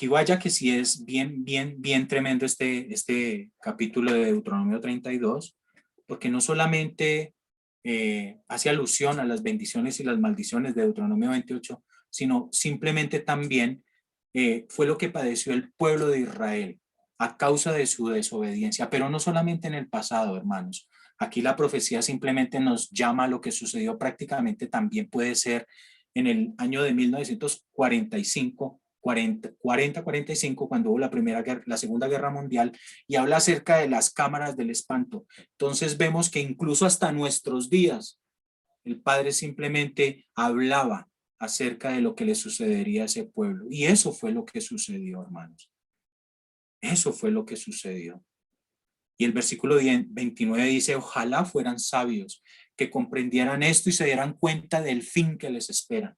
vaya que sí es bien tremendo este capítulo de Deuteronomio 32, porque no solamente hace alusión a las bendiciones y las maldiciones de Deuteronomio 28, sino simplemente también fue lo que padeció el pueblo de Israel a causa de su desobediencia, pero no solamente en el pasado, hermanos. Aquí la profecía simplemente nos llama a lo que sucedió prácticamente también puede ser en el año de 1945, 40-45, cuando hubo la Segunda Guerra Mundial, y habla acerca de las cámaras del espanto. Entonces vemos que incluso hasta nuestros días, el Padre simplemente hablaba acerca de lo que le sucedería a ese pueblo. Y eso fue lo que sucedió, hermanos. Eso fue lo que sucedió. Y el versículo 29 dice, ojalá fueran sabios, que comprendieran esto y se dieran cuenta del fin que les espera.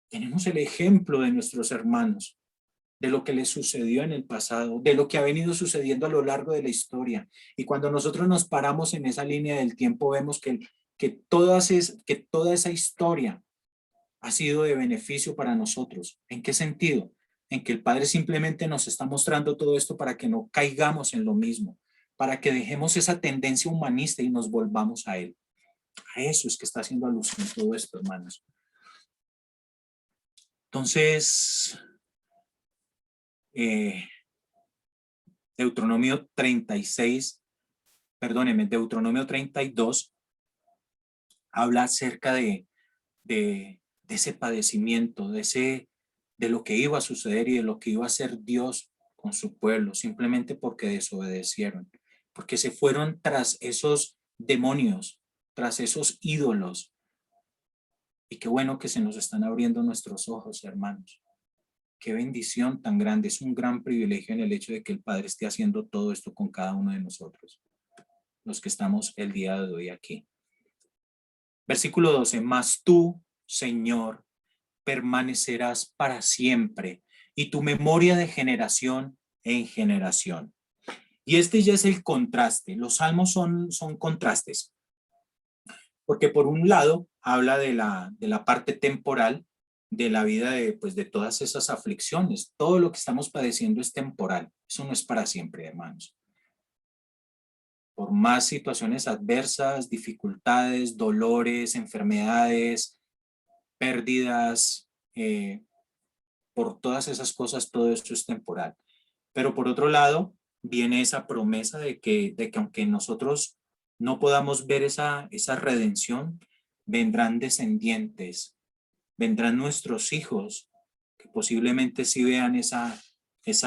Tenemos el ejemplo de nuestros hermanos, de lo que les sucedió en el pasado, de lo que ha venido sucediendo a lo largo de la historia. Y cuando nosotros nos paramos en esa línea del tiempo, vemos que toda esa historia ha sido de beneficio para nosotros. ¿En qué sentido? En que el Padre simplemente nos está mostrando todo esto para que no caigamos en lo mismo, para que dejemos esa tendencia humanista y nos volvamos a Él. A eso es que está haciendo alusión todo esto, hermanos. Entonces, Deuteronomio 32 habla acerca de ese padecimiento, de lo que iba a suceder y de lo que iba a hacer Dios con su pueblo, simplemente porque desobedecieron, porque se fueron tras esos demonios, tras esos ídolos. Y qué bueno que se nos están abriendo nuestros ojos, hermanos. Qué bendición tan grande, es un gran privilegio en el hecho de que el Padre esté haciendo todo esto con cada uno de nosotros, los que estamos el día de hoy aquí. Versículo 12, mas tú, Señor, permanecerás para siempre, y tu memoria de generación en generación. Y este ya es el contraste. Los salmos son contrastes, porque por un lado habla de la parte temporal de la vida de todas esas aflicciones. Todo lo que estamos padeciendo es temporal. Eso no es para siempre, hermanos. Por más situaciones adversas, dificultades, dolores, enfermedades, pérdidas, por todas esas cosas, todo esto es temporal. Pero por otro lado, viene esa promesa de que aunque nosotros no podamos ver esa redención, vendrán descendientes, vendrán nuestros hijos, que posiblemente sí vean esa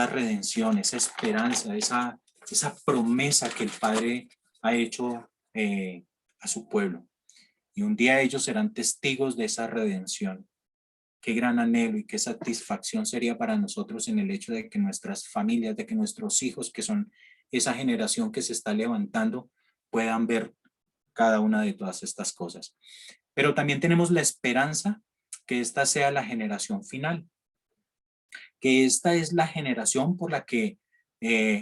redención, esa esperanza, esa promesa que el Padre ha hecho a su pueblo. Y un día ellos serán testigos de esa redención. Qué gran anhelo y qué satisfacción sería para nosotros en el hecho de que nuestras familias, de que nuestros hijos, que son esa generación que se está levantando, puedan ver cada una de todas estas cosas. Pero también tenemos la esperanza que esta sea la generación final, que esta es la generación por la que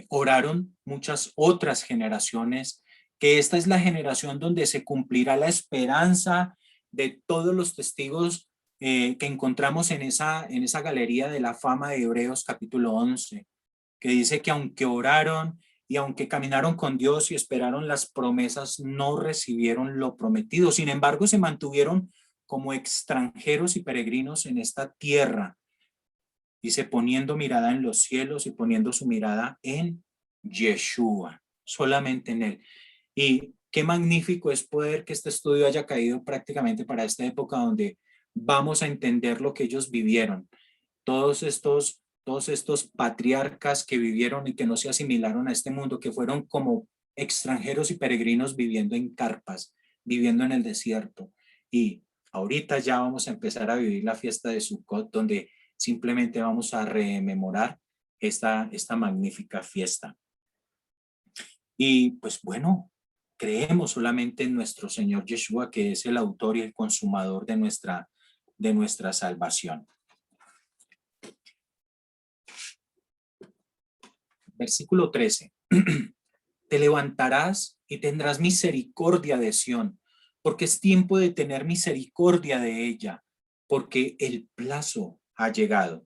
oraron muchas otras generaciones, que esta es la generación donde se cumplirá la esperanza de todos los testigos que encontramos en esa galería de la fama de Hebreos capítulo 11, que dice que aunque oraron y aunque caminaron con Dios y esperaron las promesas, no recibieron lo prometido. Sin embargo, se mantuvieron como extranjeros y peregrinos en esta tierra. Dice, poniendo mirada en los cielos y poniendo su mirada en Yeshua, solamente en él. Y qué magnífico es poder que este estudio haya caído prácticamente para esta época donde vamos a entender lo que ellos vivieron. Todos estos patriarcas que vivieron y que no se asimilaron a este mundo, que fueron como extranjeros y peregrinos viviendo en carpas, viviendo en el desierto. Y ahorita ya vamos a empezar a vivir la fiesta de Sukkot, donde simplemente vamos a rememorar esta magnífica fiesta. Y pues bueno, creemos solamente en nuestro Señor Yeshua, que es el autor y el consumador de nuestra salvación. Versículo 13. Te levantarás y tendrás misericordia de Sión, porque es tiempo de tener misericordia de ella, porque el plazo ha llegado.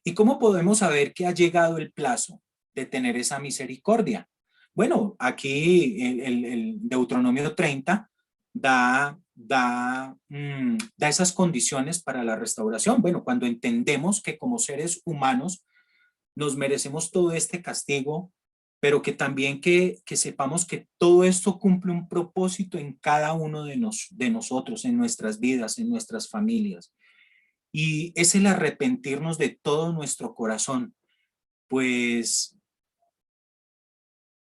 ¿Y cómo podemos saber que ha llegado el plazo de tener esa misericordia? Bueno, aquí el Deuteronomio 30 da esas condiciones para la restauración. Bueno, cuando entendemos que como seres humanos nos merecemos todo este castigo, pero que también que sepamos que todo esto cumple un propósito en cada uno de nosotros, en nuestras vidas, en nuestras familias. Y es el arrepentirnos de todo nuestro corazón, pues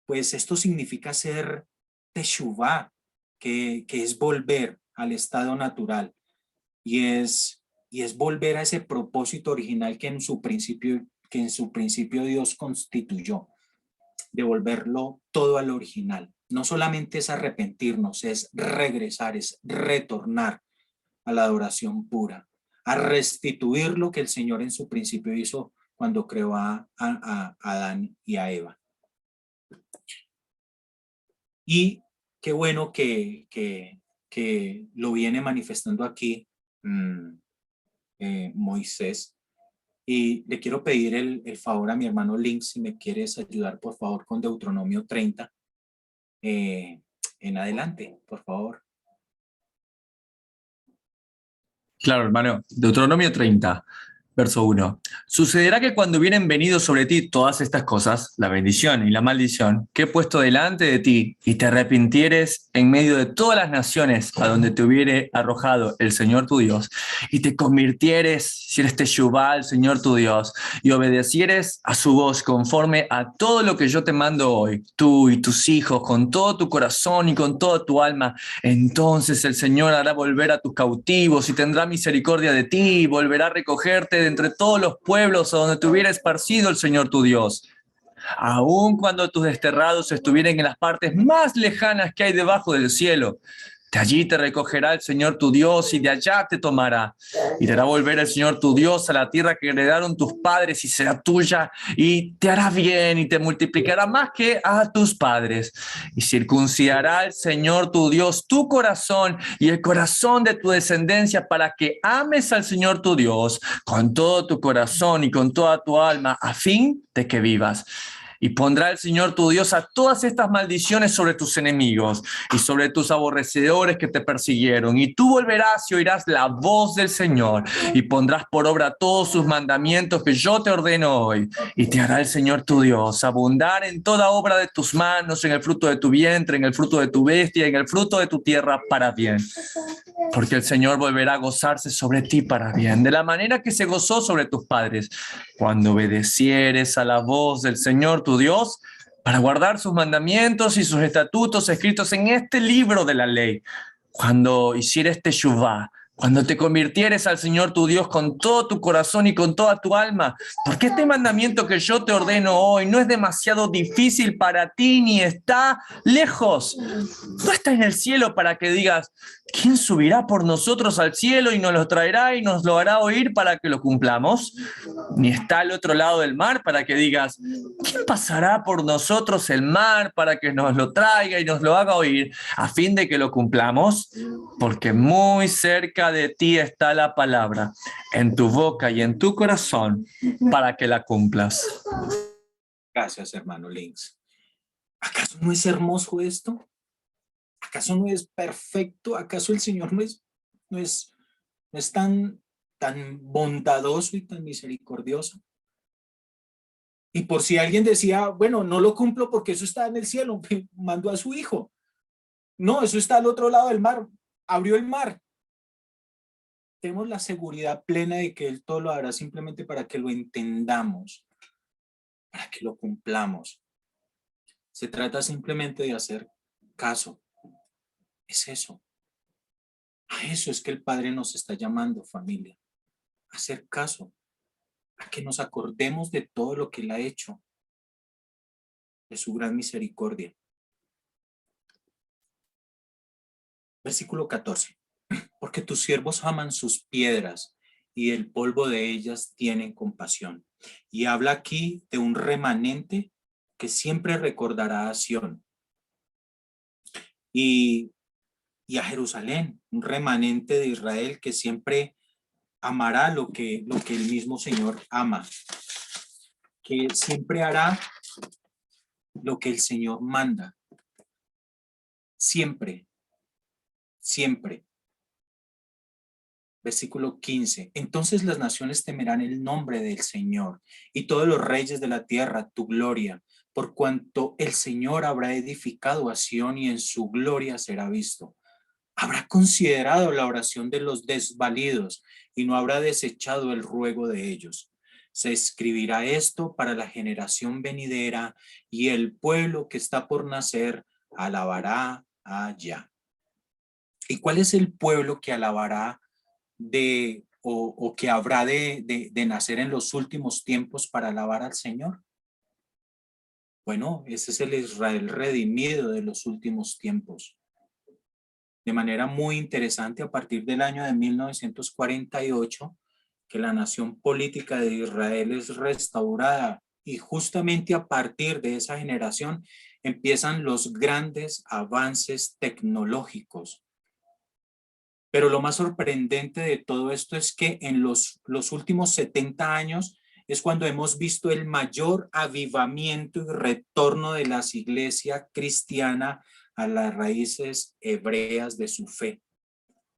esto significa ser teshuvá, que es volver al estado natural, y es volver a ese propósito original que en su principio Dios constituyó, devolverlo todo al original. No solamente es arrepentirnos, es regresar, es retornar a la adoración pura, a restituir lo que el Señor en su principio hizo cuando creó a Adán y a Eva. Y qué bueno que lo viene manifestando aquí Moisés. Y le quiero pedir el favor a mi hermano Link, si me quieres ayudar, por favor, con Deuteronomio 30. En adelante, por favor. Claro, hermano. Deuteronomio 30, verso 1. Sucederá que cuando vienen venidos sobre ti todas estas cosas, la bendición y la maldición, que he puesto delante de ti, y te arrepintieres en medio de todas las naciones a donde te hubiere arrojado el Señor tu Dios, y te convirtieres, si eres teshuvá al Señor tu Dios, y obedecieres a su voz conforme a todo lo que yo te mando hoy, tú y tus hijos, con todo tu corazón y con toda tu alma, entonces el Señor hará volver a tus cautivos y tendrá misericordia de ti, y volverá a recogerte de entre todos los pueblos a donde te hubiera esparcido el Señor tu Dios. Aun cuando tus desterrados estuvieren en las partes más lejanas que hay debajo del cielo, De allí te recogerá el Señor tu Dios y de allá te tomará. Y te hará volver el Señor tu Dios a la tierra que heredaron tus padres y será tuya y te hará bien y te multiplicará más que a tus padres. Y circuncidará el Señor tu Dios tu corazón y el corazón de tu descendencia para que ames al Señor tu Dios con todo tu corazón y con toda tu alma a fin de que vivas. Y pondrá el Señor tu Dios a todas estas maldiciones sobre tus enemigos y sobre tus aborrecedores que te persiguieron. Y tú volverás y oirás la voz del Señor y pondrás por obra todos sus mandamientos que yo te ordeno hoy. Y te hará el Señor tu Dios abundar en toda obra de tus manos, en el fruto de tu vientre, en el fruto de tu bestia, en el fruto de tu tierra para bien. Porque el Señor volverá a gozarse sobre ti para bien, de la manera que se gozó sobre tus padres, cuando obedecieres a la voz del Señor tu Dios, para guardar sus mandamientos y sus estatutos escritos en este libro de la ley. Cuando hicieres teshuvá, cuando te convirtieres al Señor tu Dios con todo tu corazón y con toda tu alma, porque este mandamiento que yo te ordeno hoy no es demasiado difícil para ti ni está lejos. No está en el cielo para que digas, ¿quién subirá por nosotros al cielo y nos lo traerá y nos lo hará oír para que lo cumplamos? Ni está al otro lado del mar para que digas, ¿quién pasará por nosotros el mar para que nos lo traiga y nos lo haga oír a fin de que lo cumplamos? Porque muy cerca de ti está la palabra, en tu boca y en tu corazón, para que la cumplas. Gracias, hermano Links. ¿Acaso no es hermoso esto? ¿Acaso no es perfecto? ¿Acaso el Señor no es tan bondadoso y tan misericordioso? Y por si alguien decía, bueno, no lo cumplo porque eso está en el cielo, mandó a su hijo. No, eso está al otro lado del mar, abrió el mar. Tenemos la seguridad plena de que Él todo lo hará simplemente para que lo entendamos, para que lo cumplamos. Se trata simplemente de hacer caso. Es eso. A eso es que el Padre nos está llamando, familia. A hacer caso. A que nos acordemos de todo lo que Él ha hecho. De su gran misericordia. Versículo 14. Porque tus siervos aman sus piedras y el polvo de ellas tienen compasión. Y habla aquí de un remanente que siempre recordará a Sión y a Jerusalén, un remanente de Israel que siempre amará lo que el mismo Señor ama, que siempre hará lo que el Señor manda, siempre, siempre. Versículo 15. Entonces las naciones temerán el nombre del Señor y todos los reyes de la tierra tu gloria, por cuanto el Señor habrá edificado a Sión y en su gloria será visto. Habrá considerado la oración de los desvalidos y no habrá desechado el ruego de ellos. Se escribirá esto para la generación venidera y el pueblo que está por nacer alabará allá. ¿Y cuál es el pueblo que alabará o que habrá de nacer en los últimos tiempos para alabar al Señor? Bueno, ese es el Israel redimido de los últimos tiempos. De manera muy interesante, a partir del año de 1948, que la nación política de Israel es restaurada y justamente a partir de esa generación empiezan los grandes avances tecnológicos. Pero lo más sorprendente de todo esto es que en los últimos 70 años es cuando hemos visto el mayor avivamiento y retorno de las iglesias cristianas a las raíces hebreas de su fe.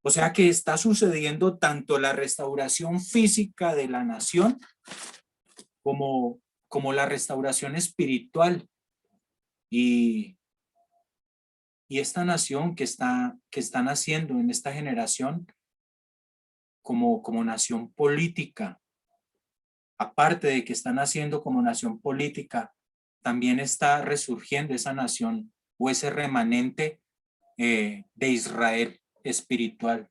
O sea que está sucediendo tanto la restauración física de la nación como la restauración espiritual. Y esta nación que está naciendo en esta generación como nación política, aparte de que está naciendo como nación política, también está resurgiendo esa nación o ese remanente de Israel espiritual.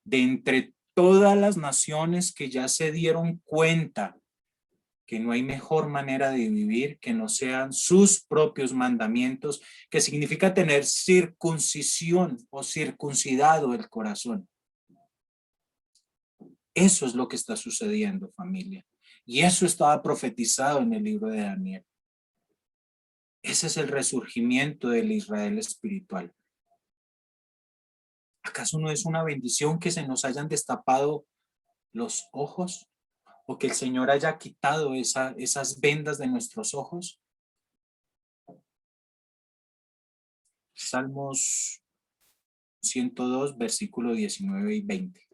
De entre todas las naciones que ya se dieron cuenta que no hay mejor manera de vivir que no sean sus propios mandamientos, que significa tener circuncisión o circuncidado el corazón. Eso es lo que está sucediendo, familia. Y eso estaba profetizado en el libro de Daniel. Ese es el resurgimiento del Israel espiritual. ¿Acaso no es una bendición que se nos hayan destapado los ojos? ¿O que el Señor haya quitado esas vendas de nuestros ojos? Salmos 102, versículo 19 y 20.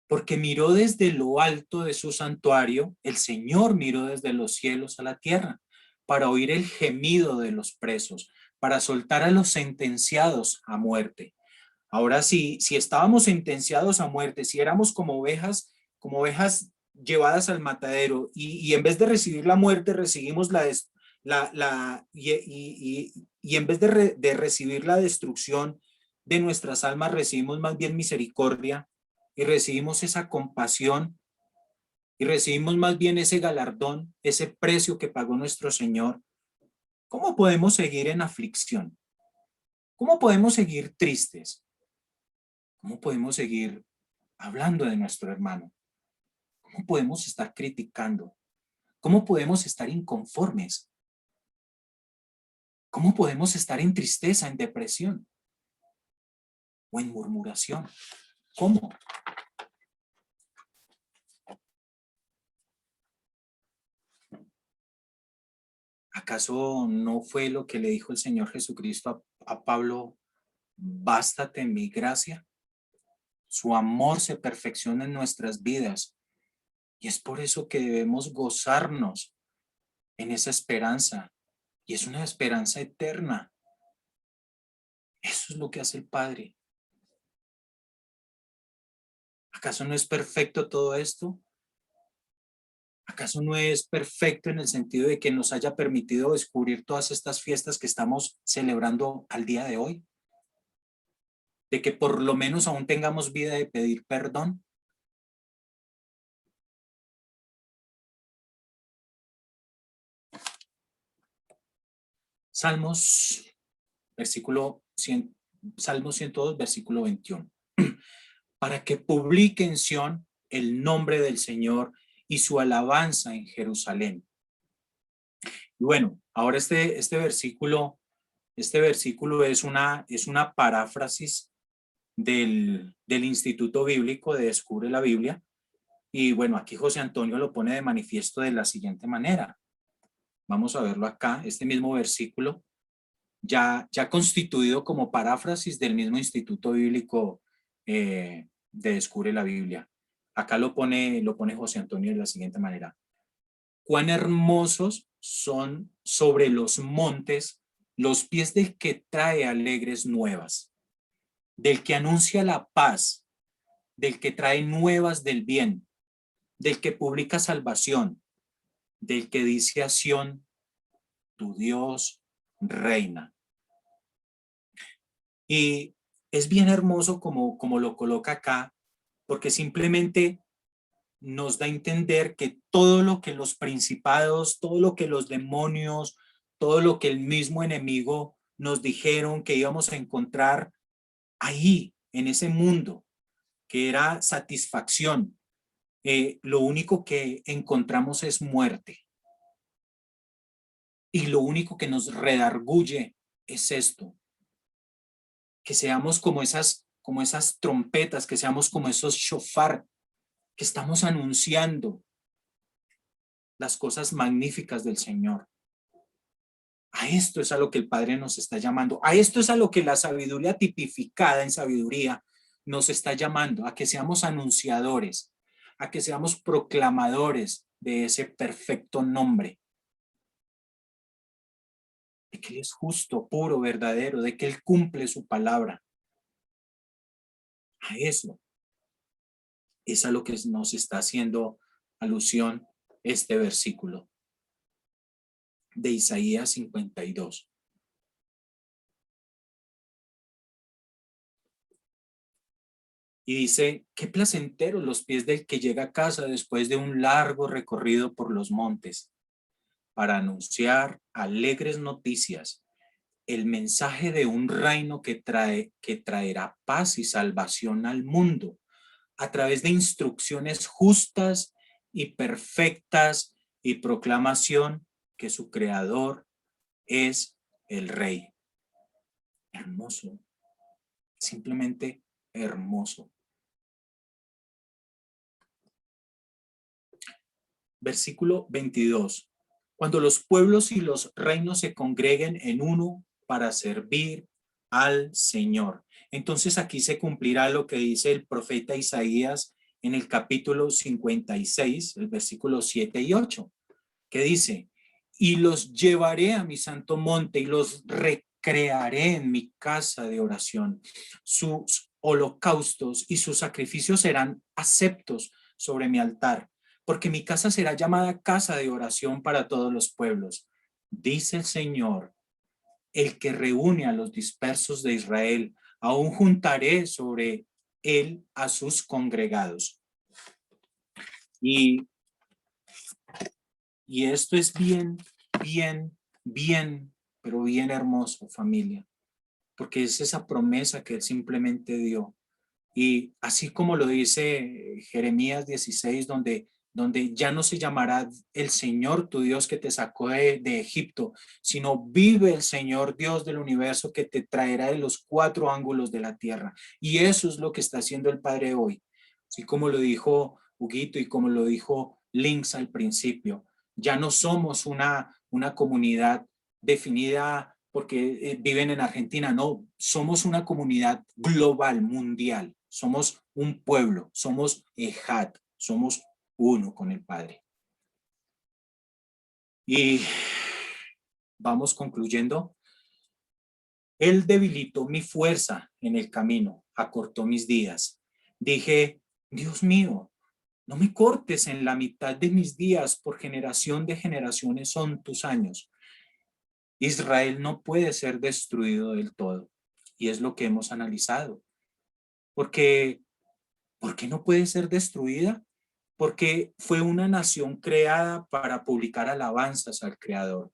Porque miró desde lo alto de su santuario, el Señor miró desde los cielos a la tierra, para oír el gemido de los presos, para soltar a los sentenciados a muerte. Ahora sí, si estábamos sentenciados a muerte, si éramos como ovejas llevadas al matadero, y en vez de recibir la muerte, recibimos y en vez de recibir la destrucción de nuestras almas, recibimos más bien misericordia, y recibimos esa compasión, y recibimos más bien ese galardón, ese precio que pagó nuestro Señor. ¿Cómo podemos seguir en aflicción? ¿Cómo podemos seguir tristes? ¿Cómo podemos seguir hablando de nuestro hermano? ¿Cómo podemos estar criticando? ¿Cómo podemos estar inconformes? ¿Cómo podemos estar en tristeza, en depresión o en murmuración? ¿Cómo? ¿Acaso no fue lo que le dijo el Señor Jesucristo a Pablo? Bástate mi gracia. Su amor se perfecciona en nuestras vidas, y es por eso que debemos gozarnos en esa esperanza, y es una esperanza eterna. Eso es lo que hace el Padre. ¿Acaso no es perfecto todo esto? ¿Acaso no es perfecto en el sentido de que nos haya permitido descubrir todas estas fiestas que estamos celebrando al día de hoy? De que por lo menos aún tengamos vida de pedir perdón. Salmos 102, versículo 21. Para que publique en Sión el nombre del Señor y su alabanza en Jerusalén. Y bueno, ahora este versículo es una paráfrasis del Instituto Bíblico de Descubre la Biblia. Y bueno, aquí José Antonio lo pone de manifiesto de la siguiente manera. Vamos a verlo acá, este mismo versículo, ya constituido como paráfrasis del mismo Instituto Bíblico de Descubre la Biblia. Acá lo pone José Antonio de la siguiente manera. Cuán hermosos son sobre los montes los pies del que trae alegres nuevas, del que anuncia la paz, del que trae nuevas del bien, del que publica salvación, del que dice a Sión, tu Dios reina. Y es bien hermoso como lo coloca acá, porque simplemente nos da a entender que todo lo que los principados, todo lo que los demonios, todo lo que el mismo enemigo nos dijeron que íbamos a encontrar ahí, en ese mundo, que era satisfacción, lo único que encontramos es muerte. Y lo único que nos redarguye es esto, que seamos como esas trompetas, que seamos como esos shofar, que estamos anunciando las cosas magníficas del Señor. A esto es a lo que el Padre nos está llamando. A esto es a lo que la sabiduría tipificada en sabiduría nos está llamando, a que seamos anunciadores, a que seamos proclamadores de ese perfecto nombre, de que Él es justo, puro, verdadero, de que Él cumple su palabra. A eso es a lo que nos está haciendo alusión este versículo de Isaías 52. Y dice, qué placenteros los pies del que llega a casa después de un largo recorrido por los montes, para anunciar alegres noticias, el mensaje de un reino que traerá paz y salvación al mundo a través de instrucciones justas y perfectas y proclamación que su creador es el rey. Hermoso, simplemente hermoso. Versículo 22. Cuando los pueblos y los reinos se congreguen en uno para servir al Señor. Entonces aquí se cumplirá lo que dice el profeta Isaías en el capítulo 56, el versículo 7 y 8, que dice, y los llevaré a mi santo monte y los recrearé en mi casa de oración. Sus holocaustos y sus sacrificios serán aceptos sobre mi altar, porque mi casa será llamada casa de oración para todos los pueblos. Dice el Señor, el que reúne a los dispersos de Israel, aún juntaré sobre él a sus congregados. Y esto es bien, pero bien hermoso, familia, porque es esa promesa que él simplemente dio. Y así como lo dice Jeremías 16, donde ya no se llamará el Señor tu Dios que te sacó de Egipto, sino vive el Señor Dios del universo que te traerá de los cuatro ángulos de la tierra. Y eso es lo que está haciendo el Padre hoy. Así como lo dijo Huguito y como lo dijo Links al principio, ya no somos una comunidad definida porque viven en Argentina, no, somos una comunidad global, mundial. Somos un pueblo, somos Ejad, somos uno con el Padre. Y vamos concluyendo. Él debilitó mi fuerza en el camino, acortó mis días. Dije, Dios mío, no me cortes en la mitad de mis días, por generación de generaciones son tus años. Israel no puede ser destruido del todo. Y es lo que hemos analizado. Porque ¿por qué no puede ser destruida? Porque fue una nación creada para publicar alabanzas al Creador.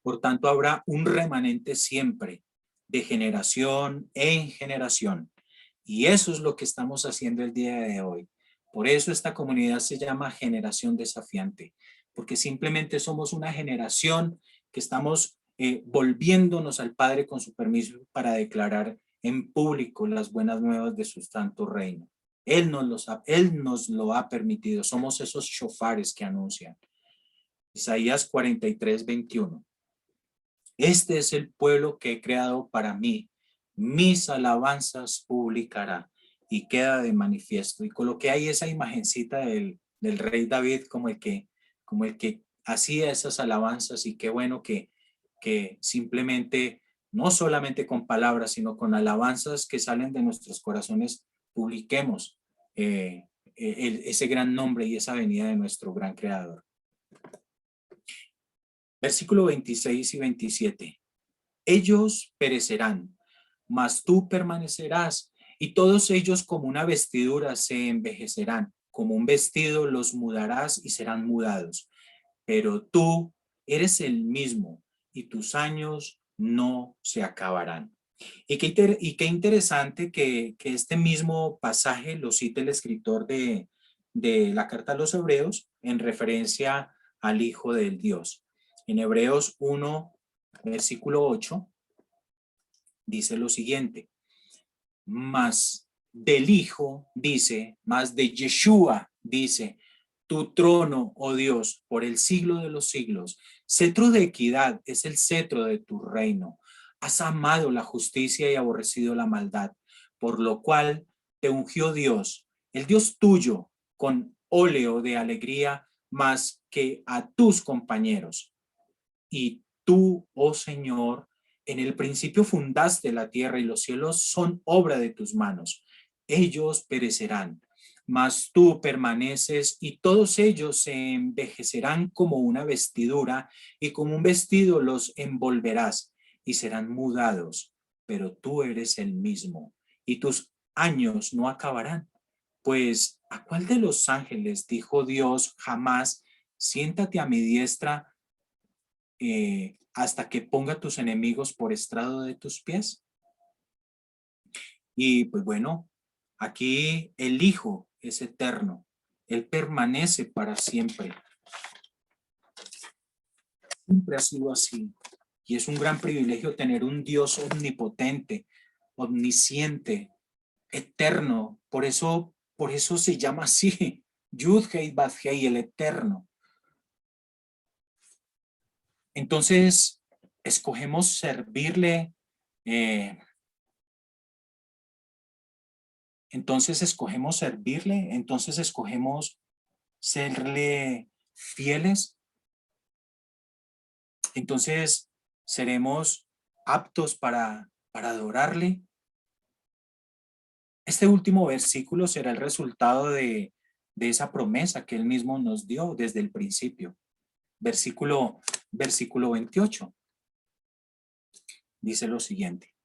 Por tanto, habrá un remanente siempre, de generación en generación. Y eso es lo que estamos haciendo el día de hoy. Por eso esta comunidad se llama Generación Desafiante, porque simplemente somos una generación que estamos volviéndonos al Padre con su permiso para declarar en público las buenas nuevas de su santo reino. Él nos lo ha permitido. Somos esos shofares que anuncian. Isaías 43, 21. Este es el pueblo que he creado para mí. Mis alabanzas publicará. Y queda de manifiesto. Y coloqué ahí esa imagencita del rey David como el que hacía esas alabanzas. Y qué bueno que simplemente, no solamente con palabras, sino con alabanzas que salen de nuestros corazones, publiquemos ese gran nombre y esa venida de nuestro gran creador. Versículo 26 y 27. Ellos perecerán, mas tú permanecerás, y todos ellos como una vestidura se envejecerán, como un vestido los mudarás y serán mudados. Pero tú eres el mismo, y tus años no se acabarán. Y qué interesante que este mismo pasaje lo cite el escritor de la carta a los Hebreos en referencia al Hijo del Dios. En Hebreos 1, versículo 8, dice lo siguiente: más del Hijo, dice, más de Yeshua, dice, tu trono, oh Dios, por el siglo de los siglos. Cetro de equidad es el cetro de tu reino. Has amado la justicia y aborrecido la maldad, por lo cual te ungió Dios, el Dios tuyo, con óleo de alegría más que a tus compañeros. Y tú, oh Señor, en el principio fundaste la tierra y los cielos son obra de tus manos. Ellos perecerán, mas tú permaneces y todos ellos se envejecerán como una vestidura y como un vestido los envolverás y serán mudados, pero tú eres el mismo y tus años no acabarán. Pues, ¿a cuál de los ángeles dijo Dios jamás, siéntate a mi diestra hasta que ponga tus enemigos por estrado de tus pies? Y pues bueno, aquí el Hijo es eterno, Él permanece para siempre. Siempre ha sido así. Y es un gran privilegio tener un Dios omnipotente, omnisciente, eterno. Por eso se llama así, Yud-Hei Vav-Hei, el eterno. Entonces, escogemos servirle, entonces escogemos serle fieles, entonces seremos aptos para adorarle. Este último versículo será el resultado de esa promesa que él mismo nos dio desde el principio. Versículo 28 dice lo siguiente: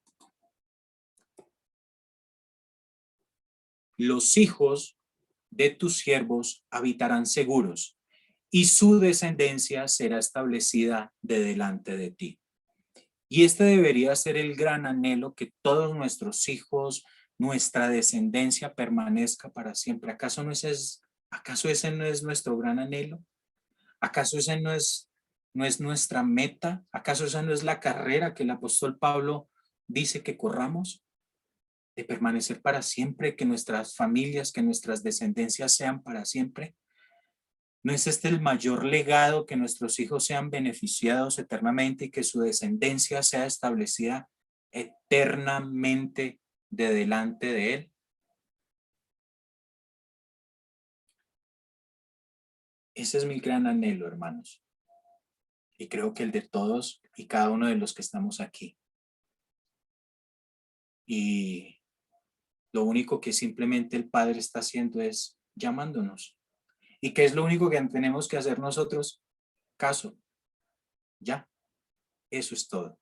los hijos de tus siervos habitarán seguros, y su descendencia será establecida de delante de ti. Y este debería ser el gran anhelo, que todos nuestros hijos, nuestra descendencia permanezca para siempre. ¿Acaso ese no es nuestro gran anhelo? ¿Acaso ese no es nuestra meta? ¿Acaso esa no es la carrera que el apóstol Pablo dice que corramos? De permanecer para siempre, que nuestras familias, que nuestras descendencias sean para siempre. ¿No es este el mayor legado, que nuestros hijos sean beneficiados eternamente y que su descendencia sea establecida eternamente de delante de él? Ese es mi gran anhelo, hermanos. Y creo que el de todos y cada uno de los que estamos aquí. Y lo único que simplemente el Padre está haciendo es llamándonos. ¿Y qué es lo único que tenemos que hacer nosotros? Caso. Ya. Eso es todo.